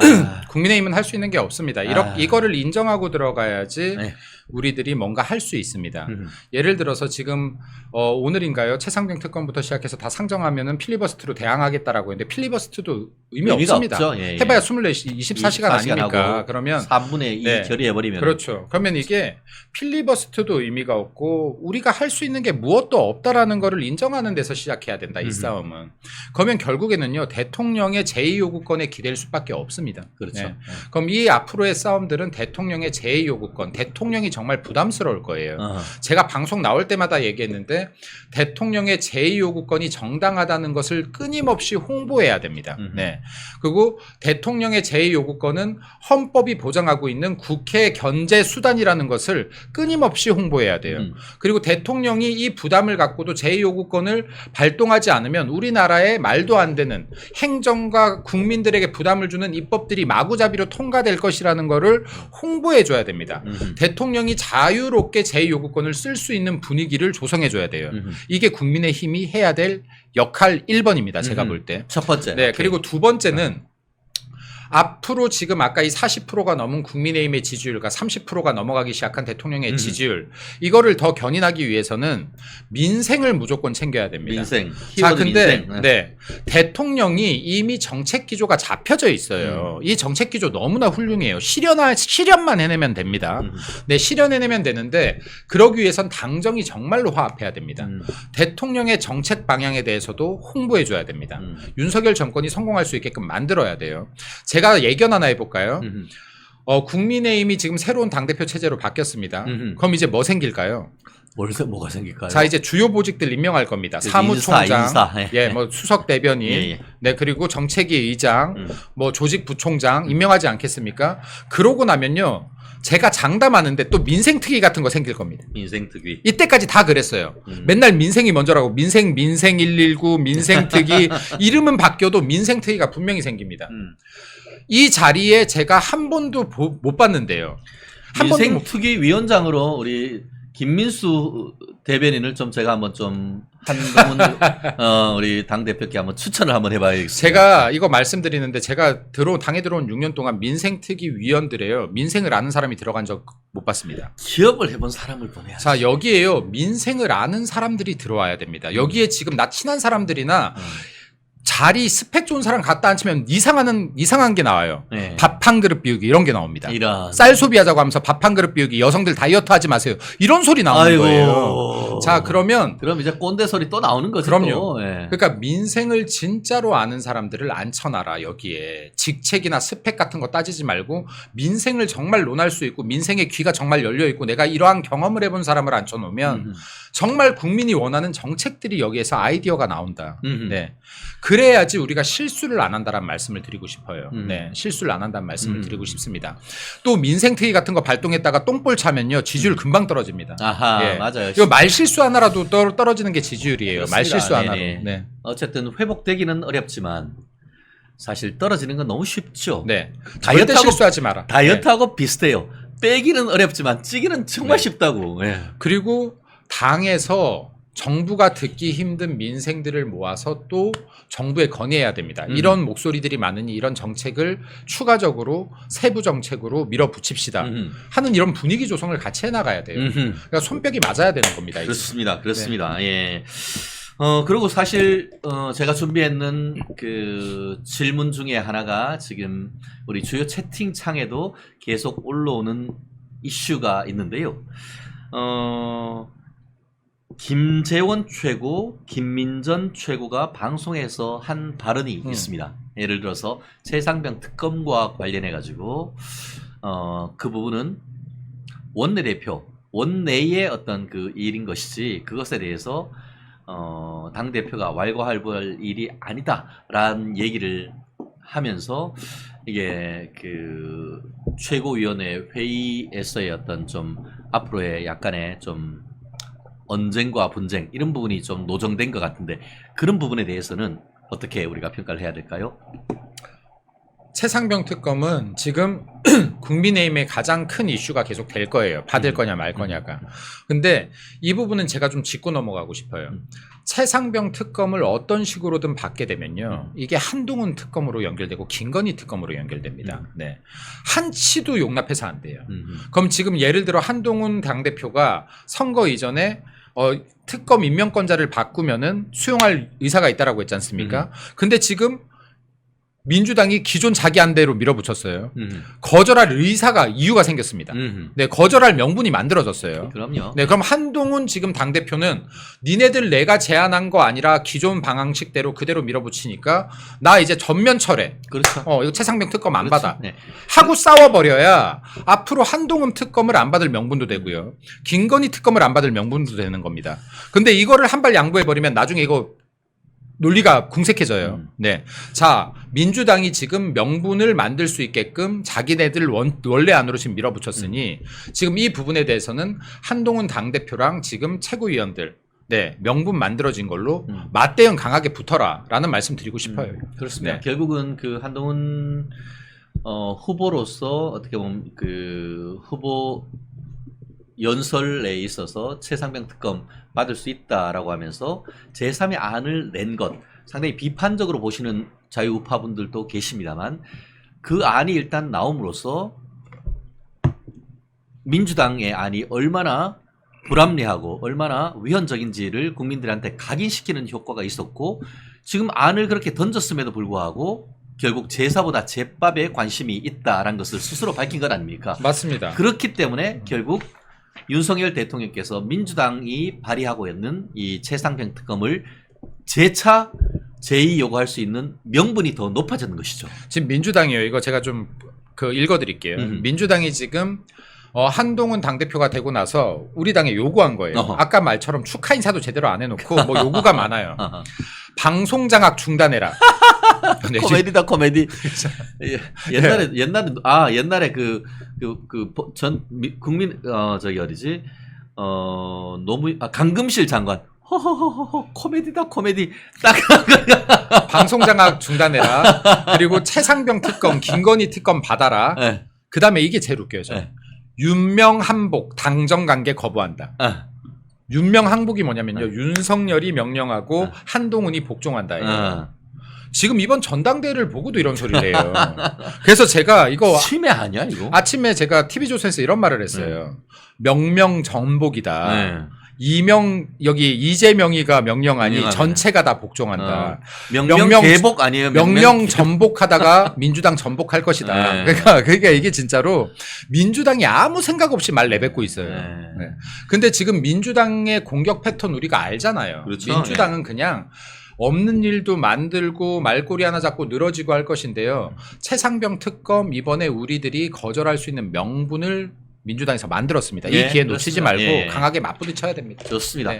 국민의힘은 할 수 있는 게 없습니다. 이거를 인정하고 들어가야지 네. 우리들이 뭔가 할 수 있습니다. 예를 들어서 지금 오늘인가요? 최상병 특검부터 시작해서 다 상정하면은 필리버스트로 대항하겠다라고 했는데 필리버스트도 의미 의미가 없습니다. 없죠. 예, 예. 해봐야 24시간 아닙니까? 하고 그러면 3분의 2 네. 결의해버리면 그렇죠. 그러면 이게 필리버스트도 의미가 없고 우리가 할 수 있는 게 무엇도 없다라는 거를 인정하는 데서 시작해야 된다. 이 싸움은. 그러면 결국에는요. 대통령의 제2요구권에 기댈 수밖에 없습니다. 그렇죠. 네. 그럼 이 앞으로의 싸움들은 대통령의 제2요구권, 대통령이 정말 부담스러울 거예요. 제가 방송 나올 때마다 얘기했는데 대통령의 제2요구권이 정당하다는 것을 끊임없이 홍보해야 됩니다. 네. 그리고 대통령의 제2요구권은 헌법이 보장하고 있는 국회 견제 수단이라는 것을 끊임없이 홍보해야 돼요. 그리고 대통령이 이 부담을 갖고도 제2요구권을 발동하지 않으면 우리나라의 말도 안 되는 행정과 국민들에게 부담을 주는 입법들이 마구잡이로 통과될 것이라는 것을 홍보해 줘야 됩니다. 대통령이 자유롭게 제2요구권을 쓸 수 있는 분위기를 조성해 줘야 돼요. 이게 국민의힘이 해야 될 역할 1번입니다. 제가 볼 때. 첫 번째. 네, 오케이. 그리고 두 번째는 앞으로 지금 아까 이 40%가 넘은 국민의힘의 지지율과 30%가 넘어가기 시작한 대통령의 지지율 이거를 더 견인하기 위해서는 민생을 무조건 챙겨야 됩니다. 민생. 자, 키워드 근데 민생. 네. 대통령이 이미 정책 기조가 잡혀져 있어요. 이 정책 기조 너무나 훌륭해요. 실현만 해내면 됩니다. 네, 실현해내면 되는데 그러기 위해선 당정이 정말로 화합해야 됩니다. 대통령의 정책 방향에 대해서도 홍보해줘야 됩니다. 윤석열 정권이 성공할 수 있게끔 만들어야 돼요. 제가 예견 하나 해볼까요? 국민의힘이 지금 새로운 당대표 체제로 바뀌었습니다. 그럼 이제 뭐 생길까요? 뭐가 생길까요? 자, 이제 주요 보직들 임명할 겁니다. 그 사무총장, 인사. 예, 뭐 수석 대변인, 예. 네, 그리고 정책위 의장, 뭐 조직 부총장 임명하지 않겠습니까? 그러고 나면요, 제가 장담하는데 또 민생특위 같은 거 생길 겁니다. 민생특위. 이때까지 다 그랬어요. 맨날 민생이 먼저라고 민생 119, 민생특위 이름은 바뀌어도 민생특위가 분명히 생깁니다. 이 자리에 제가 한 번도 못 봤는데요. 한 번도 못 민생특위 위원장으로 우리 김민수 대변인을 좀 제가 한번 좀 한번 우리 당 대표께 한번 추천을 한번 해봐야겠습니다. 제가 이거 말씀드리는데 제가 당에 들어온 6년 동안 민생특위 위원들에요. 민생을 아는 사람이 들어간 적 못 봤습니다. 기업을 해본 사람을 보내야 돼. 자, 여기에요. 민생을 아는 사람들이 들어와야 됩니다. 여기에 지금 나 친한 사람들이나 자리 스펙 좋은 사람 갖다 앉히면 이상한 게 나와요. 네. 밥 한 그릇 비우기 이런 게 나옵니다. 이런. 쌀 소비하자고 하면서 밥 한 그릇 비우기 여성들 다이어트 하지 마세요. 이런 소리 나오는 아이고. 거예요. 자, 그러면 이제 꼰대 소리 또 나오는 거죠. 그럼요. 또. 예. 그러니까 민생을 진짜로 아는 사람들을 앉혀놔라. 여기에 직책이나 스펙 같은 거 따지지 말고 민생을 정말 논할 수 있고 민생의 귀가 정말 열려 있고 내가 이러한 경험을 해본 사람을 앉혀놓으면 정말 국민이 원하는 정책들이 여기에서 아이디어가 나온다. 네, 그래야지 우리가 실수를 안 한다는 말씀을 드리고 싶어요. 네, 실수를 안 한다는 말씀을 드리고 싶습니다. 또 민생특위 같은 거 발동했다가 똥볼 차면요 지지율 금방 떨어집니다. 아하, 예. 맞아요. 이거 말 실수 하나라도 떨어지는 게 지지율이에요. 말 그렇습니다. 실수 하나로. 네네. 네. 어쨌든 회복되기는 어렵지만 사실 떨어지는 건 너무 쉽죠. 네. 절대 실수하지 마라. 네. 다이어트하고 비슷해요. 빼기는 어렵지만 찌기는 정말 네. 쉽다고. 예. 그리고 당에서 정부가 듣기 힘든 민생들을 모아서 또 정부에 건의해야 됩니다. 이런 목소리들이 많으니 이런 정책을 추가적으로 세부 정책으로 밀어붙입시다 하는 이런 분위기 조성을 같이 해나가야 돼요. 그러니까 손뼉이 맞아야 되는 겁니다. 이제. 그렇습니다. 그렇습니다. 예. 그리고 사실 제가 준비했는 그 질문 중에 하나가 지금 우리 주요 채팅창에도 계속 올라오는 이슈가 있는데요. 김재원 최고, 김민전 최고가 방송에서 한 발언이 있습니다. 예를 들어서 최상병 특검과 관련해 가지고 그 부분은 원내대표, 원내의 어떤 그 일인 것이지 그것에 대해서 당대표가 왈가왈부할 일이 아니다라는 얘기를 하면서 이게 그 최고위원회 회의에서의 어떤 좀 앞으로의 약간의 좀 언쟁과 분쟁 이런 부분이 좀 노정된 것 같은데 그런 부분에 대해서는 어떻게 우리가 평가를 해야 될까요? 최상병 특검은 지금 국민의힘의 가장 큰 이슈가 계속 될 거예요. 받을 거냐 말 거냐가. 근데 이 부분은 제가 좀 짚고 넘어가고 싶어요. 최상병 특검을 어떤 식으로든 받게 되면요. 이게 한동훈 특검으로 연결되고 김건희 특검으로 연결됩니다. 네. 한치도 용납해서 안 돼요. 그럼 지금 예를 들어 한동훈 당대표가 선거 이전에 특검 임명권자를 바꾸면은 수용할 의사가 있다라고 했지 않습니까? 근데 지금 민주당이 기존 자기 안대로 밀어붙였어요. 거절할 이유가 생겼습니다. 네, 거절할 명분이 만들어졌어요. 그럼요. 네, 그럼 한동훈 지금 당대표는 니네들 내가 제안한 거 아니라 기존 방향식대로 그대로 밀어붙이니까 나 이제 전면 철회. 그렇죠. 이거 최상병 특검 안 그렇죠. 받아. 네. 하고 싸워버려야 앞으로 한동훈 특검을 안 받을 명분도 되고요. 김건희 특검을 안 받을 명분도 되는 겁니다. 근데 이거를 한 발 양보해버리면 나중에 이거 논리가 궁색해져요. 네. 자, 민주당이 지금 명분을 만들 수 있게끔 자기네들 원래 안으로 지금 밀어붙였으니 지금 이 부분에 대해서는 한동훈 당대표랑 지금 최고위원들 네, 명분 만들어진 걸로 맞대응 강하게 붙어라라는 말씀 드리고 싶어요. 그렇습니다. 네. 결국은 그 한동훈 후보로서 어떻게 보면 그 후보 연설에 있어서 최상병 특검 받을 수 있다라고 하면서 제3의 안을 낸 것 상당히 비판적으로 보시는 자유우파분들도 계십니다만 그 안이 일단 나옴으로써 민주당의 안이 얼마나 불합리하고 얼마나 위헌적인지를 국민들한테 각인시키는 효과가 있었고 지금 안을 그렇게 던졌음에도 불구하고 결국 제사보다 제밥에 관심이 있다라는 것을 스스로 밝힌 것 아닙니까? 맞습니다. 그렇기 때문에 결국 윤석열 대통령께서 민주당이 발의하고 있는 이 최상병 특검을 재차 제2 요구할 수 있는 명분이 더 높아지는 것이죠. 지금 민주당이요. 이거 제가 좀 읽어드릴게요. 민주당이 지금 한동훈 당대표가 되고 나서 우리 당에 요구한 거예요. 아까 말처럼 축하 인사도 제대로 안 해놓고 뭐 요구가 많아요. 방송 장악 중단해라. 네, 코미디다 코미디. 옛날에 전 국민 저기 어디지 강금실 장관. 허허허허 코미디다 코미디 딱 방송 장악 중단해라. 그리고 최상병 특검, 김건희 특검 받아라. 네. 그다음에 이게 제일 웃겨요. 네. 윤명 한복 당정 관계 거부한다. 윤명 항복이 뭐냐면요. 윤석열이 명령하고 한동훈이 복종한다예요. 지금 이번 전당대회를 보고도 이런 소리를 해요. 그래서 제가 이거 심해 아니야 이거? 아침에 제가 TV조선에서 이런 말을 했어요. 명명 전복이다. 여기 이재명이가 명령하니 전체가 다 복종한다. 명령 개복 아니에요? 명령 전복하다가 민주당 전복할 것이다. 그러니까 이게 진짜로 민주당이 아무 생각 없이 말 내뱉고 있어요. 네. 근데 지금 민주당의 공격 패턴 우리가 알잖아요. 그렇죠. 민주당은 그냥 없는 일도 만들고 말꼬리 하나 잡고 늘어지고 할 것인데요. 최상병 특검 이번에 우리들이 거절할 수 있는 명분을 민주당에서 만들었습니다. 이 기회 놓치지 말고 강하게 맞부딪혀야 됩니다. 좋습니다. 네.